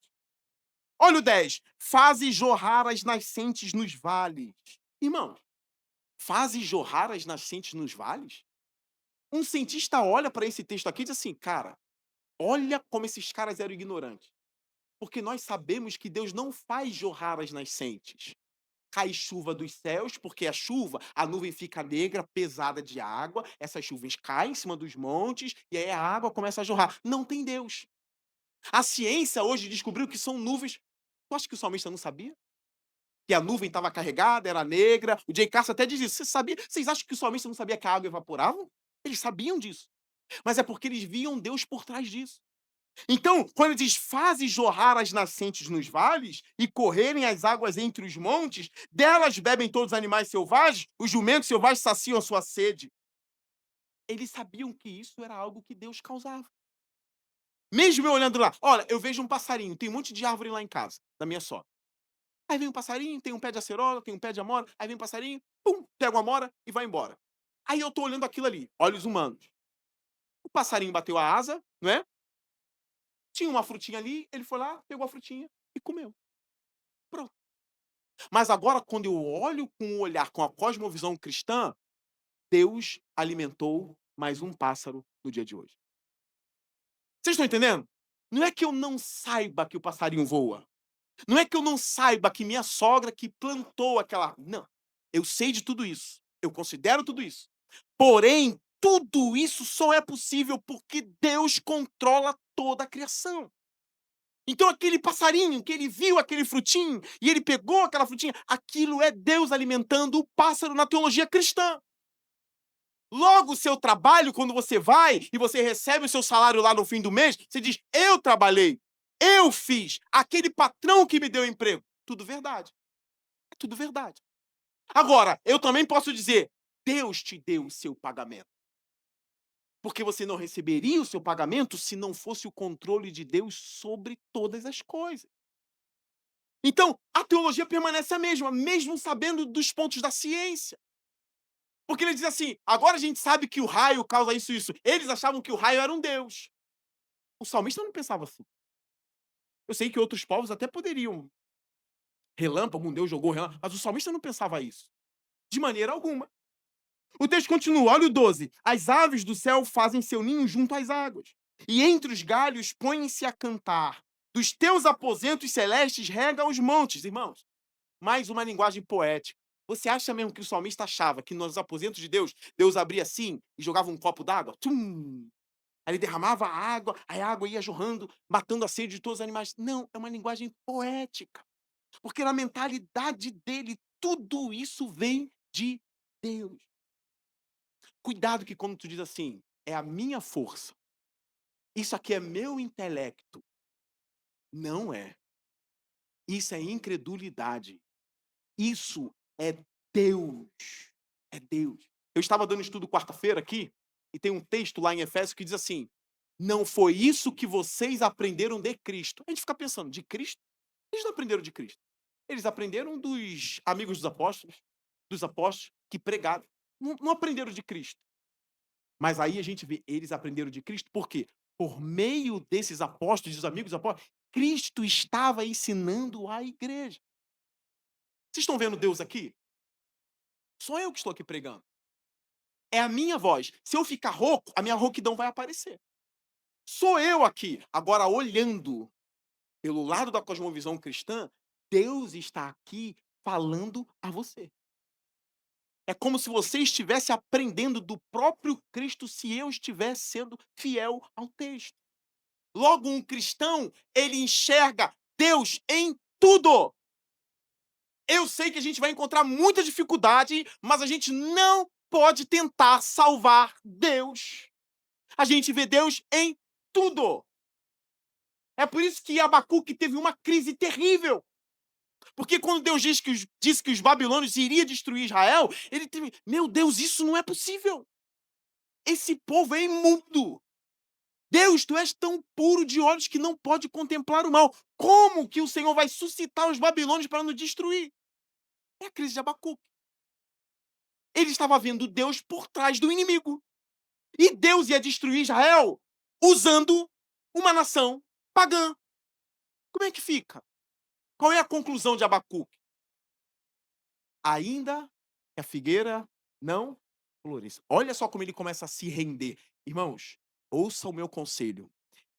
Olha o 10. Faze jorrar as nascentes nos vales. Irmão, faze jorrar as nascentes nos vales? Um cientista olha para esse texto aqui e diz assim, cara, olha como esses caras eram ignorantes. Porque nós sabemos que Deus não faz jorrar as nascentes. cai chuva dos céus, porque a chuva, a nuvem fica negra, pesada de água, essas chuvas caem em cima dos montes, e aí a água começa a jorrar. Não tem Deus. A ciência hoje descobriu que são nuvens. Tu acha que o salmista não sabia? Que a nuvem estava carregada, era negra. O Jay Carson até diz isso. Você sabia? Vocês acham que o salmista não sabia que a água evaporava? Eles sabiam disso. Mas é porque eles viam Deus por trás disso. Então, quando ele diz, faze jorrar as nascentes nos vales e correrem as águas entre os montes, delas bebem todos os animais selvagens, os jumentos selvagens saciam a sua sede. Eles sabiam que isso era algo que Deus causava. Mesmo eu olhando lá, olha, eu vejo um passarinho, tem um monte de árvore lá em casa, da minha sogra. Aí vem um passarinho, tem um pé de acerola, tem um pé de amora, aí vem um passarinho, pum, pega uma amora e vai embora. Aí eu tô olhando aquilo ali, olhos humanos. O passarinho bateu a asa, não é? Tinha uma frutinha ali, ele foi lá, pegou a frutinha e comeu. Pronto. Mas agora, quando eu olho com o olhar, com a cosmovisão cristã, Deus alimentou mais um pássaro no dia de hoje. Vocês estão entendendo? Não é que eu não saiba que o passarinho voa. Não é que eu não saiba que minha sogra que plantou aquela árvore. Não. Eu sei de tudo isso. Eu considero tudo isso. Porém, tudo isso só é possível porque Deus controla toda a criação. Então, aquele passarinho que ele viu aquele frutinho e ele pegou aquela frutinha, aquilo é Deus alimentando o pássaro na teologia cristã. Logo, o seu trabalho, quando você vai e você recebe o seu salário lá no fim do mês, você diz: eu trabalhei, eu fiz, aquele patrão que me deu emprego. Tudo verdade. É tudo verdade. Agora, eu também posso dizer: Deus te deu o seu pagamento. Porque você não receberia o seu pagamento se não fosse o controle de Deus sobre todas as coisas. Então, a teologia permanece a mesma, mesmo sabendo dos pontos da ciência. Porque ele diz assim: agora a gente sabe que o raio causa isso e isso. Eles achavam que o raio era um deus. O salmista não pensava assim. Eu sei que outros povos até poderiam. Relâmpago, um deus jogou relâmpago, mas o salmista não pensava isso. De maneira alguma. O texto continua, olha o 12. As aves do céu fazem seu ninho junto às águas, e entre os galhos põem-se a cantar. Dos teus aposentos celestes rega os montes, irmãos. Mais uma linguagem poética. Você acha mesmo que o salmista achava que nos aposentos de Deus, Deus abria assim e jogava um copo d'água? Tum! Aí ele derramava a água, aí a água ia jorrando, matando a sede de todos os animais. Não, é uma linguagem poética. Porque na mentalidade dele, tudo isso vem de Deus. Cuidado que quando tu diz assim, é a minha força, isso aqui é meu intelecto. Não é. Isso é incredulidade. Isso é Deus. É Deus. Eu estava dando estudo quarta-feira aqui, e tem um texto lá em Efésios que diz assim: não foi isso que vocês aprenderam de Cristo. A gente fica pensando, de Cristo? Eles não aprenderam de Cristo. Eles aprenderam dos amigos dos apóstolos que pregaram. Não aprenderam de Cristo. Mas aí a gente vê, eles aprenderam de Cristo, por quê? Por meio desses apóstolos, dos amigos dos apóstolos, Cristo estava ensinando a igreja. Vocês estão vendo Deus aqui? Sou eu que estou aqui pregando. É a minha voz. Se eu ficar rouco, a minha rouquidão vai aparecer. Sou eu aqui. Agora, olhando pelo lado da cosmovisão cristã, Deus está aqui falando a você. É como se você estivesse aprendendo do próprio Cristo se eu estivesse sendo fiel ao texto. Logo, um cristão, ele enxerga Deus em tudo. Eu sei que a gente vai encontrar muita dificuldade, mas a gente não pode tentar salvar Deus. A gente vê Deus em tudo. É por isso que Abacuque teve uma crise terrível. Porque quando Deus disse que os babilônios iriam destruir Israel, ele teve, meu Deus, isso não é possível. Esse povo é imundo. Deus, tu és tão puro de olhos que não pode contemplar o mal. Como que o Senhor vai suscitar os babilônios para nos destruir? É a crise de Abacuque. Ele estava vendo Deus por trás do inimigo. E Deus ia destruir Israel usando uma nação pagã. Como é que fica? Qual é a conclusão de Abacuque? Ainda que a figueira não floresça. Olha só como ele começa a se render. Irmãos, ouça o meu conselho.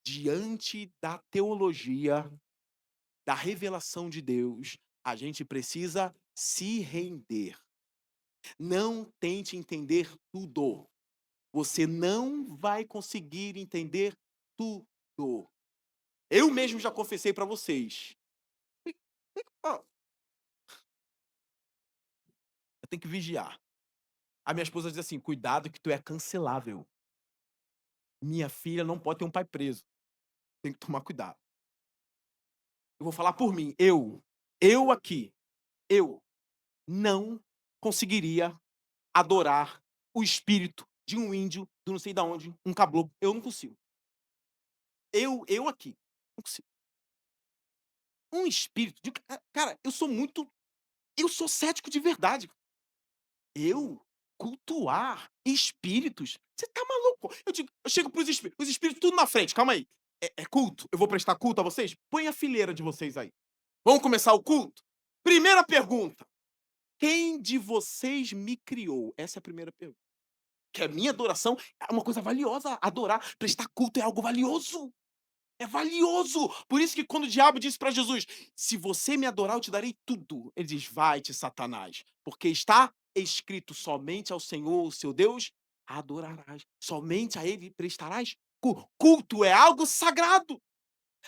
Diante da teologia, da revelação de Deus, a gente precisa se render. Não tente entender tudo. Você não vai conseguir entender tudo. Eu mesmo já confessei para vocês. Ó, eu tenho que vigiar. A minha esposa diz assim: "Cuidado que tu é cancelável. Minha filha não pode ter um pai preso. Tem que tomar cuidado". Eu vou falar por mim, eu aqui, eu não conseguiria adorar o espírito de um índio, do não sei da onde, um caboclo. Eu não consigo. Eu aqui, não consigo. Um espírito de cara, eu sou cético de verdade. Eu cultuar espíritos? Você tá maluco? Eu chego para os espíritos tudo na frente, calma aí. É culto? Eu vou prestar culto a vocês? Põe a fileira de vocês aí. Vamos começar o culto? Primeira pergunta: quem de vocês me criou? Essa é a primeira pergunta. Que a minha adoração é uma coisa valiosa. Adorar, prestar culto é algo valioso. É valioso. Por isso que quando o diabo disse para Jesus: "Se você me adorar, eu te darei tudo", ele diz: "Vai-te, Satanás, porque está escrito: somente ao Senhor, o seu Deus, adorarás. Somente a ele prestarás culto é algo sagrado.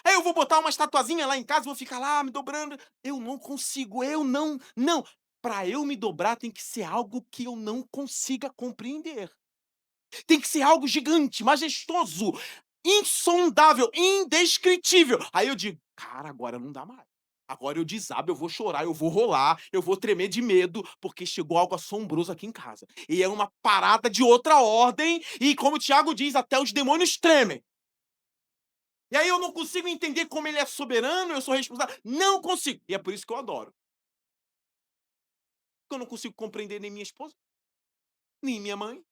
Aí eu vou botar uma estatuazinha lá em casa e vou ficar lá me dobrando. Eu não consigo, eu não. Para eu me dobrar tem que ser algo que eu não consiga compreender. Tem que ser algo gigante, majestoso, insondável, indescritível. Aí eu digo: "Cara, agora não dá mais. Agora eu desabo, eu vou chorar, eu vou rolar, eu vou tremer de medo, porque chegou algo assombroso aqui em casa. E é uma parada de outra ordem, e como o Tiago diz, até os demônios tremem. E aí eu não consigo entender como ele é soberano, eu sou responsável. Não consigo. E é por isso que eu adoro. Porque eu não consigo compreender nem minha esposa, nem minha mãe.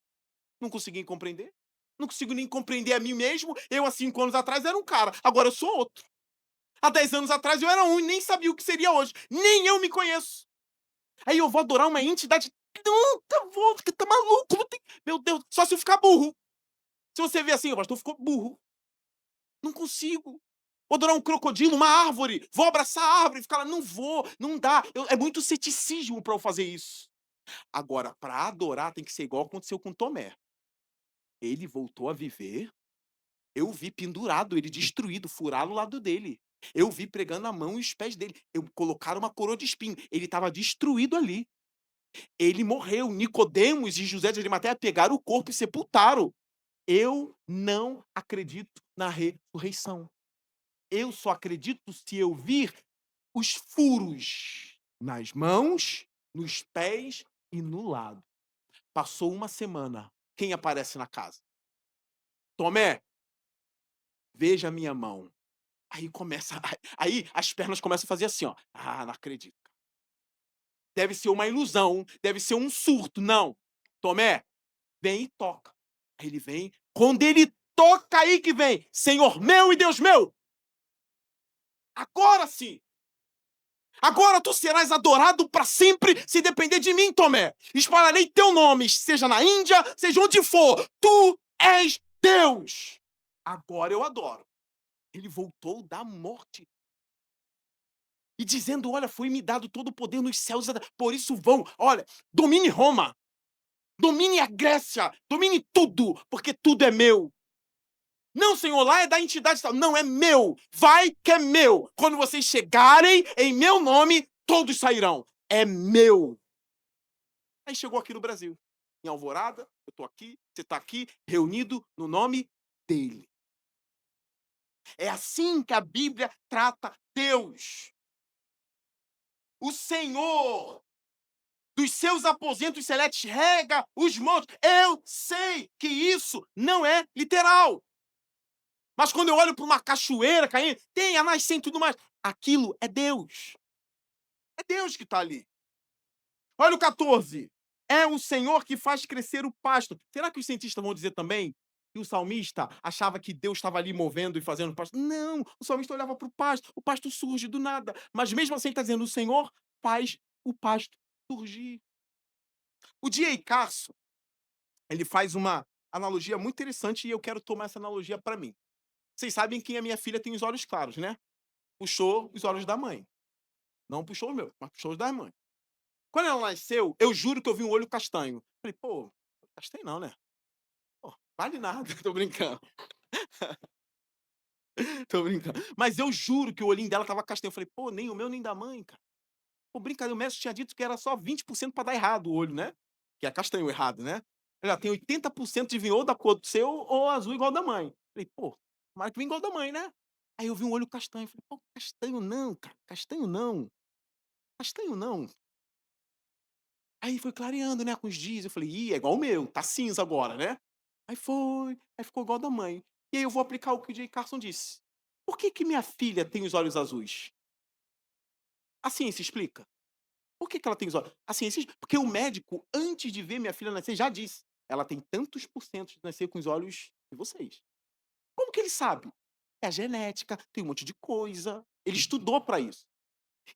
Não consegui compreender. Não consigo nem compreender a mim mesmo. Eu, há 5 anos atrás, era um cara. Agora eu sou outro. Há 10 anos atrás eu era um e nem sabia o que seria hoje. Nem eu me conheço. Aí eu vou adorar uma entidade. Nunca vou, que tá maluco. Meu Deus, só se eu ficar burro. Se você vê assim, o pastor ficou burro. Não consigo. Vou adorar um crocodilo, uma árvore. Vou abraçar a árvore e ficar lá. Não vou, não dá. É muito ceticismo para eu fazer isso. Agora, para adorar tem que ser igual aconteceu com Tomé. Ele voltou a viver. Eu vi pendurado, ele destruído, furaram o lado dele. Eu vi pregando a mão e os pés dele. Eu colocaram uma coroa de espinho. Ele estava destruído ali. Ele morreu. Nicodemos e José de Arimateia pegaram o corpo e sepultaram. Eu não acredito na ressurreição. Eu só acredito se eu vir os furos nas mãos, nos pés e no lado. Passou uma semana. Quem aparece na casa? Tomé, veja a minha mão. Aí começa, aí as pernas começam a fazer assim, ó. Ah, não acredito. Deve ser uma ilusão, deve ser um surto. Não. Tomé, vem e toca. Aí ele vem. Quando ele toca, aí que vem. Senhor meu e Deus meu. Agora sim. Agora tu serás adorado para sempre, se depender de mim, Tomé. Espalharei teu nome, seja na Índia, seja onde for. Tu és Deus. Agora eu adoro. Ele voltou da morte. E dizendo: olha, foi-me dado todo o poder nos céus, por isso vão, olha, domine Roma, domine a Grécia, domine tudo, porque tudo é meu. Não, Senhor, lá é da entidade tal. Não, é meu. Vai que é meu. Quando vocês chegarem em meu nome, todos sairão. É meu. Aí chegou aqui no Brasil, em Alvorada, eu tô aqui, você tá aqui, reunido no nome dele. É assim que a Bíblia trata Deus. O Senhor dos seus aposentos celestes rega os montes. Eu sei que isso não é literal. Mas quando eu olho para uma cachoeira caindo, tem a nascente e tudo mais. Aquilo é Deus. É Deus que está ali. Olha o 14. É o Senhor que faz crescer o pasto. Será que os cientistas vão dizer também que o salmista achava que Deus estava ali movendo e fazendo pasto? Não, o salmista olhava para o pasto surge do nada. Mas mesmo assim está dizendo, o Senhor faz o pasto surgir. O D.A. Carson, ele faz uma analogia muito interessante e eu quero tomar essa analogia para mim. Vocês sabem que a minha filha tem os olhos claros, né? Puxou os olhos da mãe. Não puxou os meus, mas puxou os da mãe. Quando ela nasceu, eu juro que eu vi um olho castanho. Falei: "Pô, castanho não, né? Pô, vale nada". Tô brincando, tô brincando. Mas eu juro que o olhinho dela estava castanho. Eu falei: "Pô, nem o meu nem da mãe, cara". Pô, brincadeira, o médico tinha dito que era só 20% pra dar errado o olho, né, que é castanho errado, né. Ela tem 80% de vir ou da cor do seu ou azul igual da mãe. Falei: "Pô, tomara que venha igual da mãe, né". Aí eu vi um olho castanho, falei: "Pô, castanho não, cara, castanho não, castanho não". Aí foi clareando, né, com os dias, eu falei: "Ih, é igual o meu, tá cinza agora, né". Aí ficou igual da mãe. E aí eu vou aplicar o que o Jay Carson disse. Por que que minha filha tem os olhos azuis? A ciência explica. Por que que ela tem os olhos a ciência porque o médico, antes de ver minha filha nascer, já disse: "Ela tem tantos por cento de nascer com os olhos de vocês". Como que ele sabe? É a genética, tem um monte de coisa, ele estudou para isso.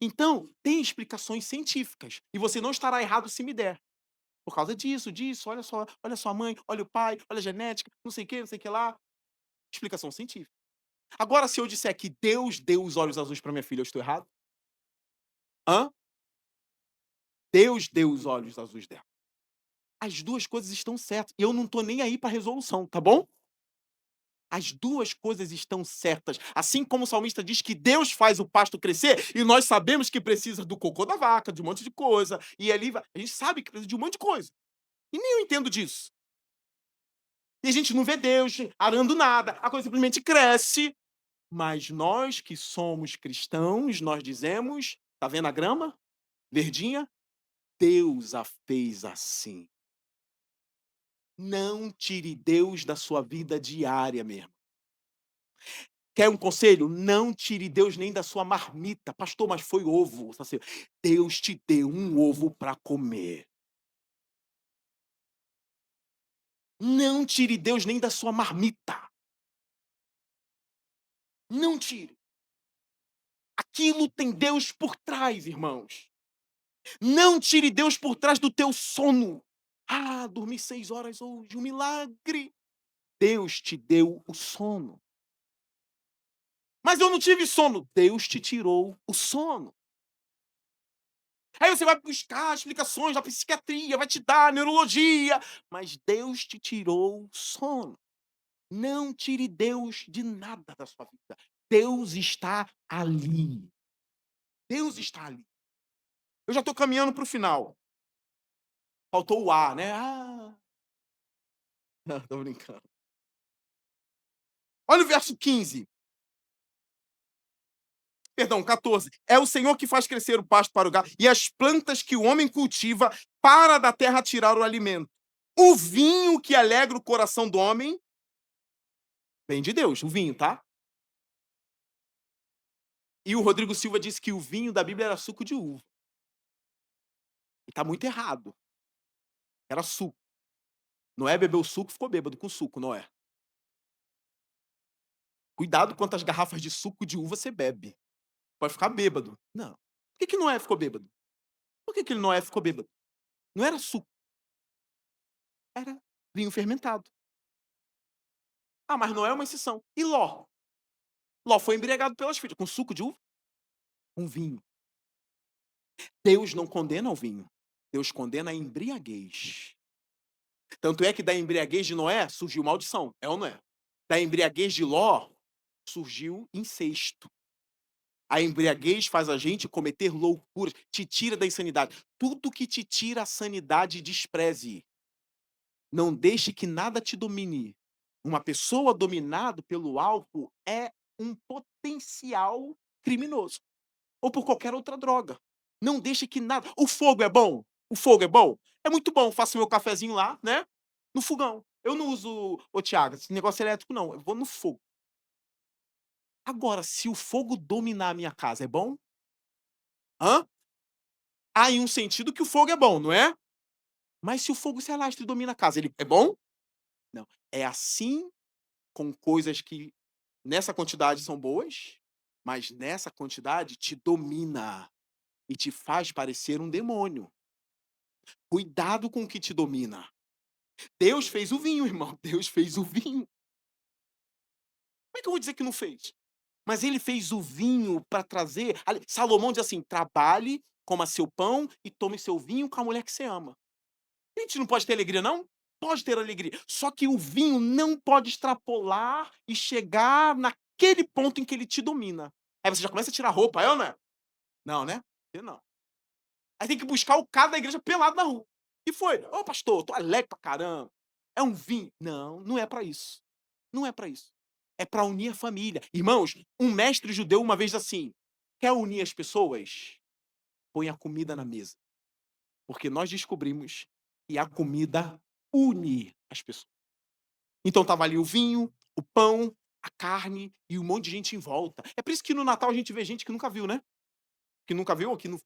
Então, tem explicações científicas, e você não estará errado se me der. Por causa disso, disso, olha sua mãe, olha o pai, olha a genética, não sei o quê, não sei o que lá. Explicação científica. Agora, se eu disser que Deus deu os olhos azuis para minha filha, eu estou errado? Hã? Deus deu os olhos azuis dela. As 2 coisas estão certas. E eu não tô nem aí pra resolução, tá bom? As 2 coisas estão certas. Assim como o salmista diz que Deus faz o pasto crescer, e nós sabemos que precisa do cocô da vaca, de um monte de coisa, e ali vai a gente sabe que precisa de um monte de coisa. E nem eu entendo disso. E a gente não vê Deus arando nada, a coisa simplesmente cresce. Mas nós que somos cristãos, nós dizemos: "Tá vendo a grama verdinha? Deus a fez assim". Não tire Deus da sua vida diária, meu irmão. Quer um conselho? Não tire Deus nem da sua marmita. "Pastor, mas foi ovo". Assim, Deus te deu um ovo para comer. Não tire Deus nem da sua marmita. Não tire. Aquilo tem Deus por trás, irmãos. Não tire Deus por trás do teu sono. "Ah, dormi 6 horas hoje, um milagre". Deus te deu o sono. "Mas eu não tive sono". Deus te tirou o sono. Aí você vai buscar explicações da psiquiatria, vai te dar neurologia, mas Deus te tirou o sono. Não tire Deus de nada da sua vida. Deus está ali. Deus está ali. Eu já estou caminhando para o final. Faltou o "a", né? "Ah". Não, tô brincando. Olha o verso 15. Perdão, 14. "É o Senhor que faz crescer o pasto para o gado e as plantas que o homem cultiva para da terra tirar o alimento. O vinho que alegra o coração do homem vem de Deus", o vinho, tá? E o Rodrigo Silva disse que o vinho da Bíblia era suco de uva. E tá muito errado. Era suco. Noé bebeu suco, ficou bêbado com suco, Noé. Cuidado quantas garrafas de suco de uva você bebe. Pode ficar bêbado. Não. Por que que Noé ficou bêbado? Por que que Noé ficou bêbado? Não era suco, era vinho fermentado. Ah, mas Noé é uma exceção. E Ló? Ló foi embriagado pelas filhas, com suco de uva? Com vinho. Deus não condena o vinho. Deus condena a embriaguez. Tanto é que da embriaguez de Noé surgiu maldição, é ou não é? Da embriaguez de Ló surgiu incesto. A embriaguez faz a gente cometer loucuras, te tira da insanidade. Tudo que te tira a sanidade, despreze. Não deixe que nada te domine. Uma pessoa dominado pelo álcool é um potencial criminoso. Ou por qualquer outra droga. Não deixe que nada. O fogo é bom? O fogo é bom? É muito bom. Faço meu cafezinho lá, né? No fogão. Eu não uso, ô Thiago, esse negócio elétrico, não. Eu vou no fogo. Agora, se o fogo dominar a minha casa, é bom? Hã? Há em um sentido que o fogo é bom, não é? Mas se o fogo se alastra e domina a casa, ele é bom? Não. É assim com coisas que nessa quantidade são boas, mas nessa quantidade te domina e te faz parecer um demônio. Cuidado com o que te domina. Deus fez o vinho, irmão. Deus fez o vinho. Como é que eu vou dizer que não fez? Mas ele fez o vinho para trazer. Salomão diz assim: trabalhe coma seu pão e tome seu vinho com a mulher que você ama. A gente não pode ter alegria, não? Pode ter alegria. Só que o vinho não pode extrapolar e chegar naquele ponto em que ele te domina. Aí você já começa a tirar a roupa, é ou não é? Não, né? Você não. Aí tem que buscar o cara da igreja pelado na rua. E foi. Ô, pastor, tô alegre pra caramba. É um vinho. Não, não é pra isso. Não é pra isso. É pra unir a família. Irmãos, um mestre judeu uma vez assim: quer unir as pessoas? Põe a comida na mesa. Porque nós descobrimos que a comida une as pessoas. Então tava ali o vinho, o pão, a carne e um monte de gente em volta. É por isso que no Natal a gente vê gente que nunca viu, né? Que nunca viu, ou que não.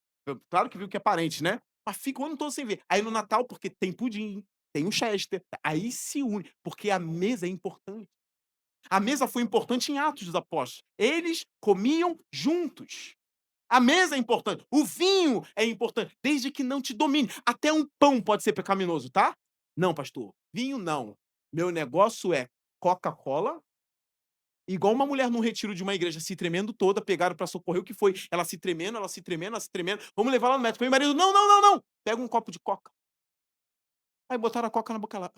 Claro que viu que é parente, né? Mas fica o ano todo sem ver. Aí no Natal, porque tem pudim, tem o Chester, aí se une, porque a mesa é importante. A mesa foi importante em Atos dos Apóstolos. Eles comiam juntos. A mesa é importante. O vinho é importante, desde que não te domine. Até um pão pode ser pecaminoso, tá? Não, pastor. Vinho não. Meu negócio é Coca-Cola. Igual uma mulher num retiro de uma igreja se tremendo toda, pegaram pra socorrer o que foi. Ela se tremendo, ela se tremendo, ela se tremendo. Vamos levar ela no médico. Meu marido, não, não, não, não. Pega um copo de coca. Aí botaram a coca na boca lá.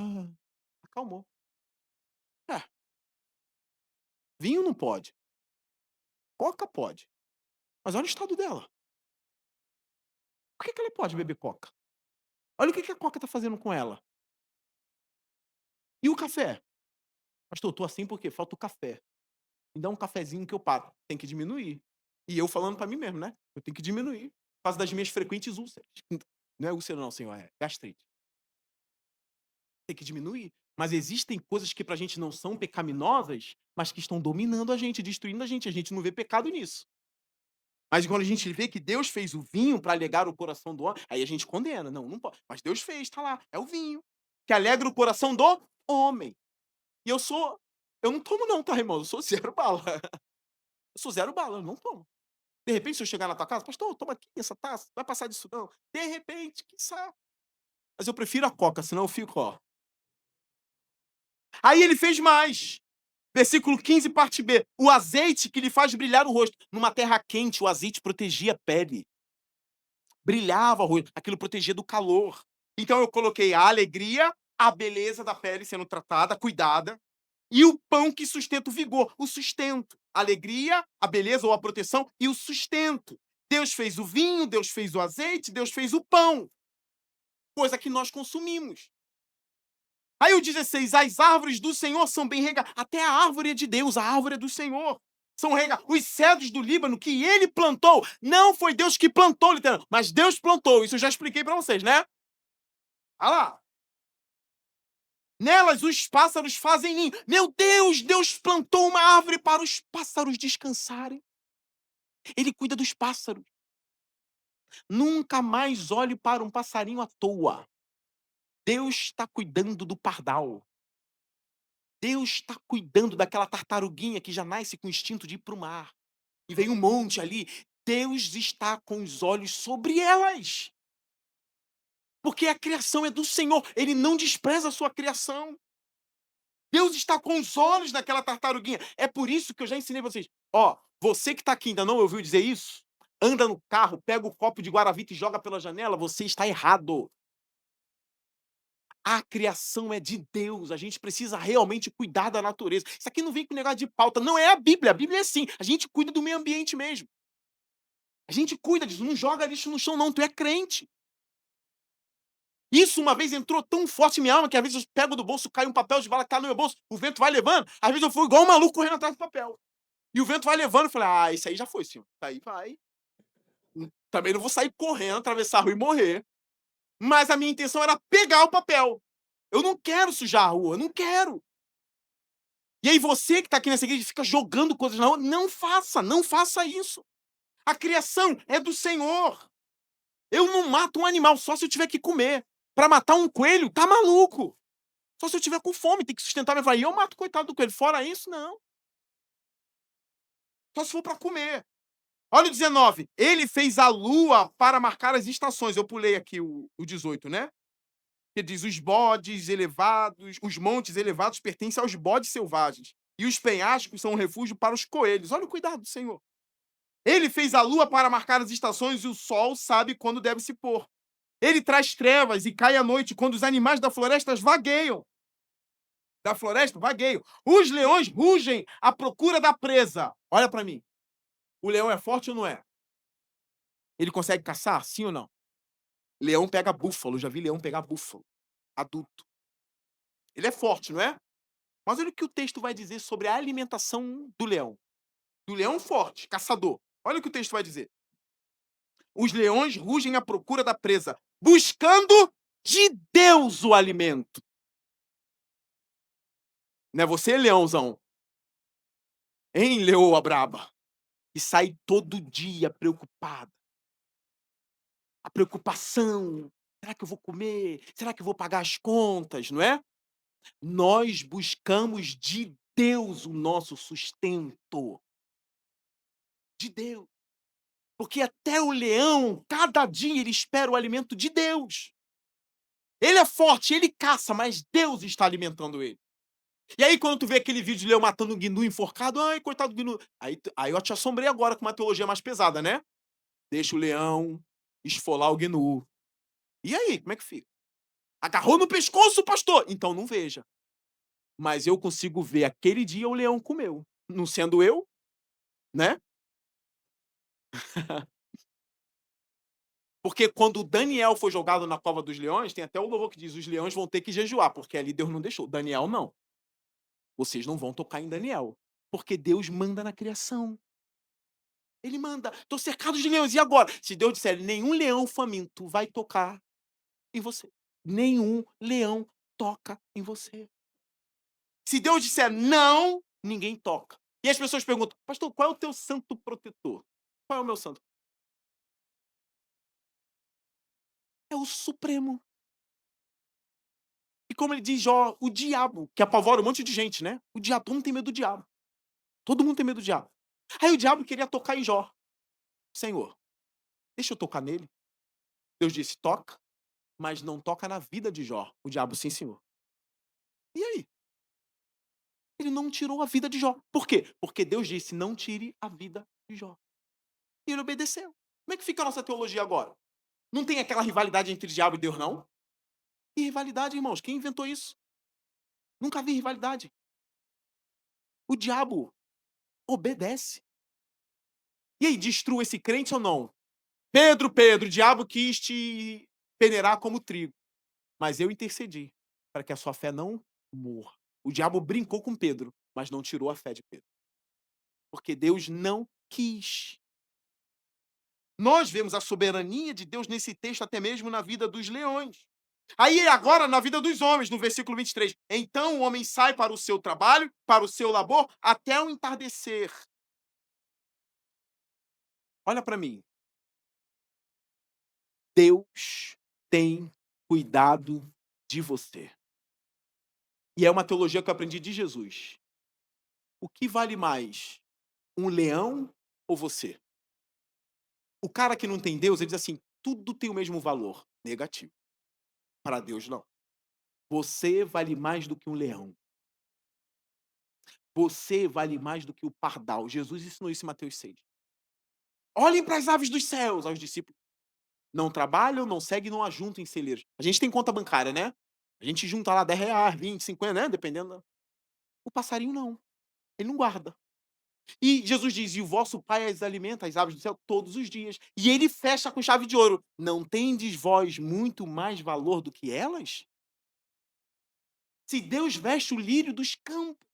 Acalmou. É, vinho não pode. Coca pode. Mas olha o estado dela. Por que ela pode beber coca? Olha o que a coca tá fazendo com ela. E o café? Pastor, eu tô assim porque falta o café. Me dá um cafezinho que eu paro. Tem que diminuir. E eu falando pra mim mesmo, né? Eu tenho que diminuir. Por causa das minhas frequentes úlceras. Não é úlcera não, senhor, é gastrite. Tem que diminuir. Mas existem coisas que pra gente não são pecaminosas, mas que estão dominando a gente, destruindo a gente. A gente não vê pecado nisso. Mas quando a gente vê que Deus fez o vinho para alegar o coração do homem, aí a gente condena. Não, não pode. Mas Deus fez, tá lá. É o vinho. Que alegra o coração do homem. E eu não tomo não, tá, irmão? Eu sou zero bala. Eu sou zero bala, eu não tomo. De repente, se eu chegar na tua casa, pastor, toma aqui essa taça, não vai passar disso não. De repente, quiçá. Mas eu prefiro a coca, senão eu fico, ó. Aí ele fez mais. Versículo 15, parte B. O azeite que lhe faz brilhar o rosto. Numa terra quente, o azeite protegia a pele. Brilhava o rosto. Aquilo protegia do calor. Então eu coloquei a alegria, a beleza da pele sendo tratada, cuidada, e o pão que sustenta o vigor, o sustento. A alegria, a beleza ou a proteção e o sustento. Deus fez o vinho, Deus fez o azeite, Deus fez o pão. Coisa que nós consumimos. Aí o 16, as árvores do Senhor são bem regadas. Até a árvore é de Deus, a árvore é do Senhor. São regadas. Os cedros do Líbano que ele plantou, não foi Deus que plantou, literalmente, mas Deus plantou. Isso eu já expliquei para vocês, né? Olha lá. Nelas os pássaros fazem ninho. Meu Deus, Deus plantou uma árvore para os pássaros descansarem. Ele cuida dos pássaros. Nunca mais olhe para um passarinho à toa. Deus está cuidando do pardal. Deus está cuidando daquela tartaruguinha que já nasce com o instinto de ir para o mar. E vem um monte ali. Deus está com os olhos sobre elas. Porque a criação é do Senhor. Ele não despreza a sua criação. Deus está com os olhos naquela tartaruguinha. É por isso que eu já ensinei vocês. Ó, você que está aqui ainda não ouviu dizer isso, anda no carro, pega o copo de Guaravita e joga pela janela, você está errado. A criação é de Deus, a gente precisa realmente cuidar da natureza. Isso aqui não vem com negócio de pauta, não é a Bíblia é assim, a gente cuida do meio ambiente mesmo. A gente cuida disso, não joga lixo no chão não, tu é crente. Isso uma vez entrou tão forte em minha alma que às vezes eu pego do bolso, cai um papel de bala que tá no meu bolso, o vento vai levando, às vezes eu fui igual um maluco correndo atrás do papel. E o vento vai levando, eu falei, isso aí já foi, senhor, isso aí vai. Também não vou sair correndo, atravessar a rua e morrer. Mas a minha intenção era pegar o papel. Eu não quero sujar a rua, eu não quero. E aí você que está aqui nessa igreja fica jogando coisas na rua, não faça, não faça isso. A criação é do Senhor. Eu não mato um animal só se eu tiver que comer. Para matar um coelho, tá maluco. Só se eu tiver com fome, tem que sustentar minha família. E eu mato o coitado do coelho. Fora isso, não. Só se for para comer. Olha o 19. Ele fez a lua para marcar as estações. Eu pulei aqui o 18, né? Que diz, os bodes elevados, os montes elevados pertencem aos bodes selvagens. E os penhascos são um refúgio para os coelhos. Olha o cuidado do Senhor. Ele fez a lua para marcar as estações e o sol sabe quando deve se pôr. Ele traz trevas e cai a noite quando os animais da floresta vagueiam. Da floresta vagueiam. Os leões rugem à procura da presa. Olha para mim. O leão é forte ou não é? Ele consegue caçar? Sim ou não? Leão pega búfalo. Já vi leão pegar búfalo. Adulto. Ele é forte, não é? Mas olha o que o texto vai dizer sobre a alimentação do leão. Do leão forte, caçador. Olha o que o texto vai dizer. Os leões rugem à procura da presa, buscando de Deus o alimento. Não é você, leãozão? Hein, leoa braba? E sai todo dia preocupado. A preocupação. Será que eu vou comer? Será que eu vou pagar as contas, não é? Nós buscamos de Deus o nosso sustento. De Deus. Porque até o leão, cada dia ele espera o alimento de Deus. Ele é forte, ele caça, mas Deus está alimentando ele. E aí, quando tu vê aquele vídeo de leão matando um gnu enforcado, ai, coitado do gnu. Aí eu te assombrei agora com uma teologia mais pesada, né? Deixa o leão esfolar o gnu. E aí, como é que fica? Agarrou no pescoço, pastor? Então não veja. Mas eu consigo ver aquele dia o leão comeu. Não sendo eu, né? Porque quando Daniel foi jogado na cova dos leões, tem até o louvor que diz: os leões vão ter que jejuar, porque ali Deus não deixou. Daniel não. Vocês não vão tocar em Daniel. Porque Deus manda na criação. Ele manda. Estou cercado de leões. E agora? Se Deus disser, nenhum leão faminto vai tocar em você. Nenhum leão toca em você. Se Deus disser não, ninguém toca. E as pessoas perguntam, pastor, qual é o teu santo protetor? Qual é o meu santo? É o Supremo. E como ele diz, Jó, o diabo, que apavora um monte de gente, né? O diabo, todo mundo tem medo do diabo. Todo mundo tem medo do diabo. Aí o diabo queria tocar em Jó. Senhor, deixa eu tocar nele. Deus disse, toca, mas não toca na vida de Jó. O diabo, sim, senhor. E aí? Ele não tirou a vida de Jó. Por quê? Porque Deus disse, não tire a vida de Jó. E ele obedeceu. Como é que fica a nossa teologia agora? Não tem aquela rivalidade entre diabo e Deus, não? Que rivalidade, irmãos? Quem inventou isso? Nunca vi rivalidade. O diabo obedece. E aí, destrua esse crente ou não? Pedro, o diabo quis te peneirar como trigo. Mas eu intercedi para que a sua fé não morra. O diabo brincou com Pedro, mas não tirou a fé de Pedro. Porque Deus não quis. Nós vemos a soberania de Deus nesse texto, até mesmo na vida dos leões. Aí agora na vida dos homens, no versículo 23. Então o homem sai para o seu trabalho, para o seu labor, até o entardecer. Olha para mim. Deus tem cuidado de você. E é uma teologia que eu aprendi de Jesus. O que vale mais? Um leão ou você? O cara que não tem Deus, ele diz assim, tudo tem o mesmo valor. Negativo. Para Deus, não. Você vale mais do que um leão. Você vale mais do que o pardal. Jesus ensinou isso em Mateus 6. Olhem para as aves dos céus, aos discípulos. Não trabalham, não seguem, não ajuntam em celeiros. A gente tem conta bancária, né? A gente junta lá R$10, 20, 50, né? Dependendo. O passarinho não. Ele não guarda. E Jesus diz, e o vosso Pai as alimenta, as aves do céu, todos os dias. E ele fecha com chave de ouro. Não tendes vós muito mais valor do que elas? Se Deus veste o lírio dos campos,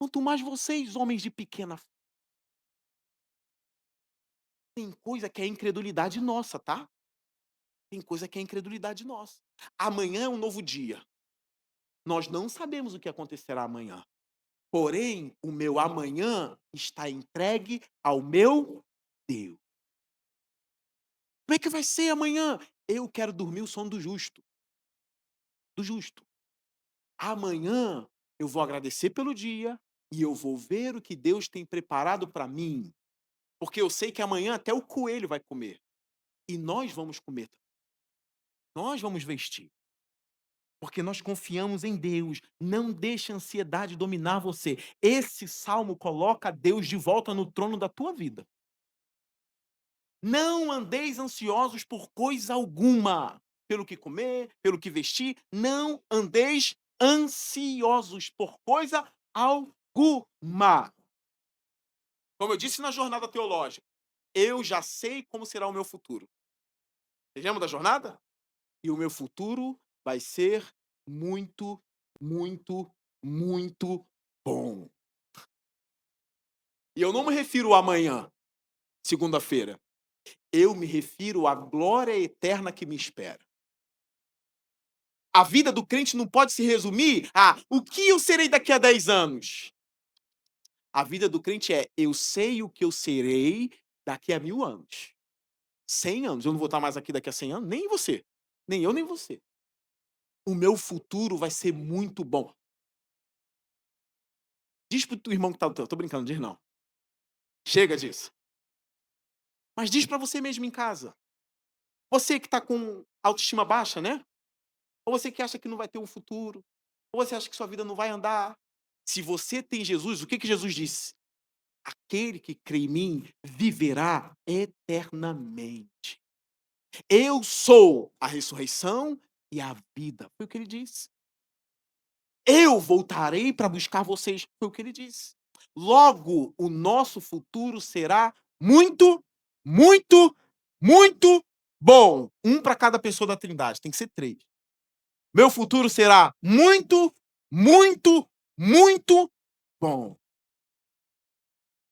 quanto mais vocês, homens de pequena fé. Tem coisa que é incredulidade nossa, tá? Tem coisa que é incredulidade nossa. Amanhã é um novo dia. Nós não sabemos o que acontecerá amanhã. Porém, o meu amanhã está entregue ao meu Deus. Como é que vai ser amanhã? Eu quero dormir o sono do justo. Do justo. Amanhã eu vou agradecer pelo dia e eu vou ver o que Deus tem preparado para mim. Porque eu sei que amanhã até o coelho vai comer. E nós vamos comer. Nós vamos vestir. Porque nós confiamos em Deus. Não deixe a ansiedade dominar você. Esse salmo coloca Deus de volta no trono da tua vida. Não andeis ansiosos por coisa alguma, pelo que comer, pelo que vestir, não andeis ansiosos por coisa alguma. Como eu disse na jornada teológica, eu já sei como será o meu futuro. Vocês lembram da jornada? E o meu futuro vai ser muito, muito, muito bom. E eu não me refiro a amanhã, segunda-feira. Eu me refiro à glória eterna que me espera. A vida do crente não pode se resumir a o que eu serei daqui a 10 anos. A vida do crente é eu sei o que eu serei daqui a 1000 anos. 100 anos. Eu não vou estar mais aqui daqui a 100 anos, nem você. Nem eu, nem você. O meu futuro vai ser muito bom. Diz pro teu irmão que tá do teu, tô brincando, diz não. Chega disso. Mas diz pra você mesmo em casa. Você que tá com autoestima baixa, né? Ou você que acha que não vai ter um futuro, ou você acha que sua vida não vai andar. Se você tem Jesus, o que que Jesus disse? Aquele que crê em mim viverá eternamente. Eu sou a ressurreição e a vida. Foi o que ele disse. Eu voltarei para buscar vocês. Foi o que ele disse. Logo, o nosso futuro será muito, muito, muito bom. Um para cada pessoa da Trindade. Tem que ser 3. Meu futuro será muito, muito, muito bom.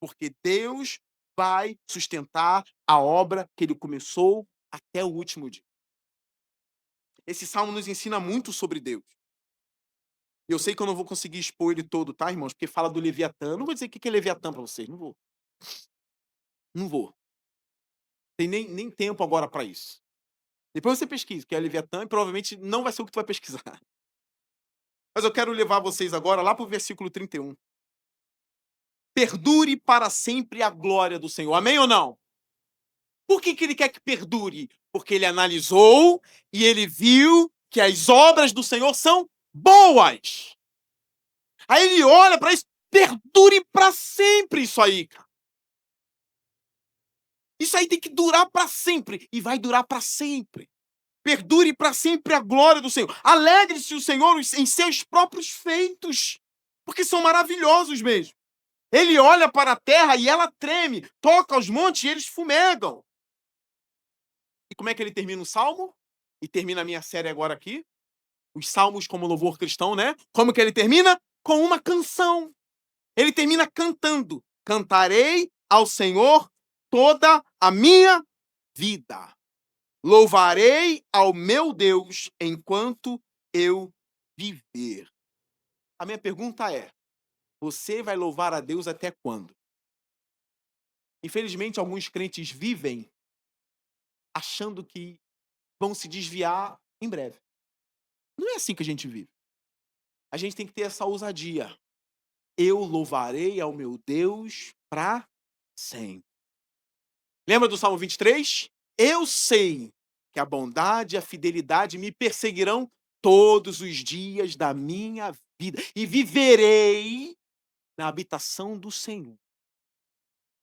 Porque Deus vai sustentar a obra que ele começou até o último dia. Esse salmo nos ensina muito sobre Deus. Eu sei que eu não vou conseguir expor ele todo, tá, irmãos? Porque fala do Leviatã. Não vou dizer o que é Leviatã para vocês. Não vou. Não vou. Tem nem tempo agora para isso. Depois você pesquisa o que é Leviatã e provavelmente não vai ser o que tu vai pesquisar. Mas eu quero levar vocês agora lá para o versículo 31. Perdure para sempre a glória do Senhor. Amém ou não? Por que ele quer que perdure? Porque ele analisou e ele viu que as obras do Senhor são boas. Aí ele olha para isso, perdure para sempre isso aí, cara. Isso aí tem que durar para sempre e vai durar para sempre. Perdure para sempre a glória do Senhor. Alegre-se o Senhor em seus próprios feitos, porque são maravilhosos mesmo. Ele olha para a terra e ela treme, toca aos montes e eles fumegam. E como é que ele termina o salmo? E termina a minha série agora aqui. Os salmos como louvor cristão, né? Como que ele termina? Com uma canção. Ele termina cantando. Cantarei ao Senhor toda a minha vida. Louvarei ao meu Deus enquanto eu viver. A minha pergunta é: você vai louvar a Deus até quando? Infelizmente, alguns crentes vivem achando que vão se desviar em breve. Não é assim que a gente vive. A gente tem que ter essa ousadia. Eu louvarei ao meu Deus para sempre. Lembra do Salmo 23? Eu sei que a bondade e a fidelidade me perseguirão todos os dias da minha vida e viverei na habitação do Senhor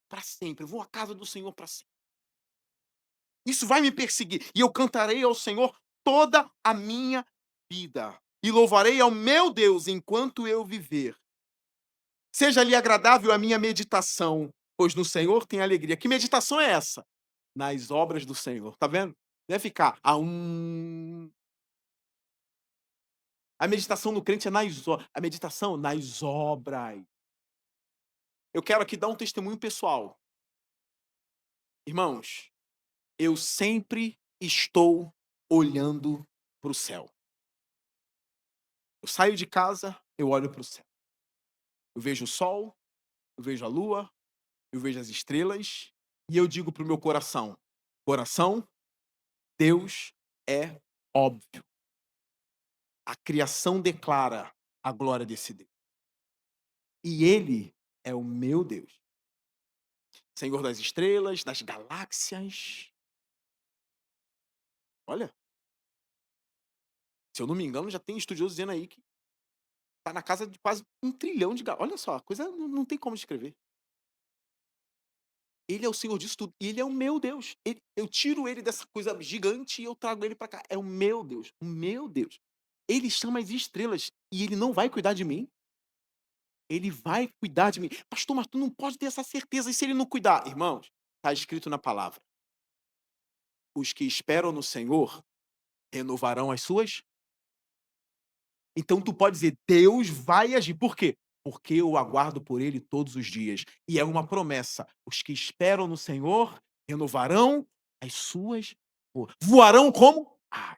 para sempre. Eu vou à casa do Senhor para sempre. Isso vai me perseguir e eu cantarei ao Senhor toda a minha vida e louvarei ao meu Deus enquanto eu viver. Seja-lhe agradável a minha meditação, pois no Senhor tem alegria. Que meditação é essa? Nas obras do Senhor. Tá vendo? Não é ficar A meditação no crente é a meditação nas obras. Eu quero aqui dar um testemunho pessoal. Irmãos, eu sempre estou olhando para o céu. Eu saio de casa, eu olho para o céu. Eu vejo o sol, eu vejo a lua, eu vejo as estrelas e eu digo para o meu coração: coração, Deus é óbvio. A criação declara a glória desse Deus. E Ele é o meu Deus. Senhor das estrelas, das galáxias. Olha, se eu não me engano, já tem estudioso dizendo aí que está na casa de quase 1 trilhão de galáxias. Olha só, a coisa não tem como descrever. Ele é o Senhor disso tudo. E ele é o meu Deus. Eu tiro ele dessa coisa gigante e eu trago ele para cá. É o meu Deus. O meu Deus. Ele chama as estrelas e ele não vai cuidar de mim? Ele vai cuidar de mim. Pastor, mas tu não pode ter essa certeza. E se ele não cuidar? Irmãos, está escrito na palavra. Os que esperam no Senhor renovarão as suas. Então tu pode dizer, Deus vai agir. Por quê? Porque eu aguardo por ele todos os dias. E é uma promessa. Os que esperam no Senhor renovarão as suas. Voarão como? Ah.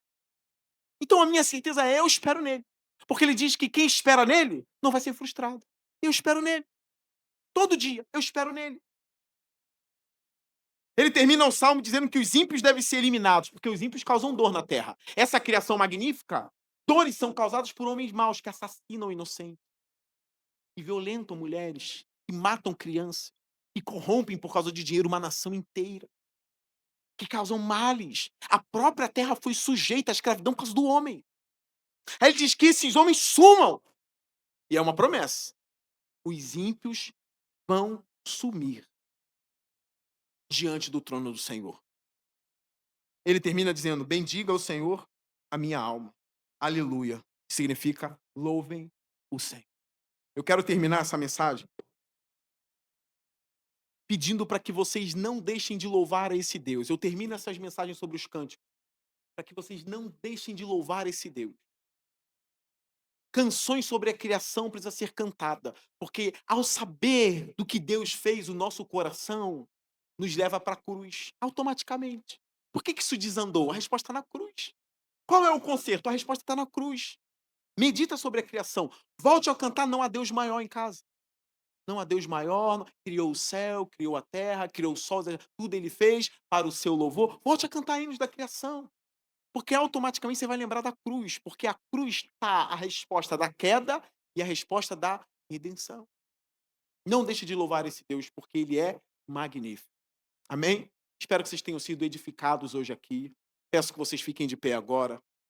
Então a minha certeza é, eu espero nele. Porque ele diz que quem espera nele não vai ser frustrado. Eu espero nele. Todo dia, eu espero nele. Ele termina o salmo dizendo que os ímpios devem ser eliminados, porque os ímpios causam dor na terra. Essa criação magnífica, dores são causadas por homens maus que assassinam inocentes, que violentam mulheres, que matam crianças, que corrompem por causa de dinheiro uma nação inteira, que causam males. A própria terra foi sujeita à escravidão por causa do homem. Aí ele diz que esses homens sumam. E é uma promessa. Os ímpios vão sumir diante do trono do Senhor. Ele termina dizendo, bendiga o Senhor a minha alma. Aleluia. Significa, louvem o Senhor. Eu quero terminar essa mensagem pedindo para que vocês não deixem de louvar a esse Deus. Eu termino essas mensagens sobre os cânticos para que vocês não deixem de louvar esse Deus. Canções sobre a criação precisam ser cantada, porque ao saber do que Deus fez, o nosso coração nos leva para a cruz, automaticamente. Por que isso desandou? A resposta está na cruz. Qual é o conserto? A resposta está na cruz. Medita sobre a criação. Volte a cantar não há Deus maior em casa. Não há Deus maior, criou o céu, criou a terra, criou o sol, tudo ele fez para o seu louvor. Volte a cantar hinos da criação. Porque automaticamente você vai lembrar da cruz, porque a cruz está a resposta da queda e a resposta da redenção. Não deixe de louvar esse Deus, porque ele é magnífico. Amém? Espero que vocês tenham sido edificados hoje aqui. Peço que vocês fiquem de pé agora.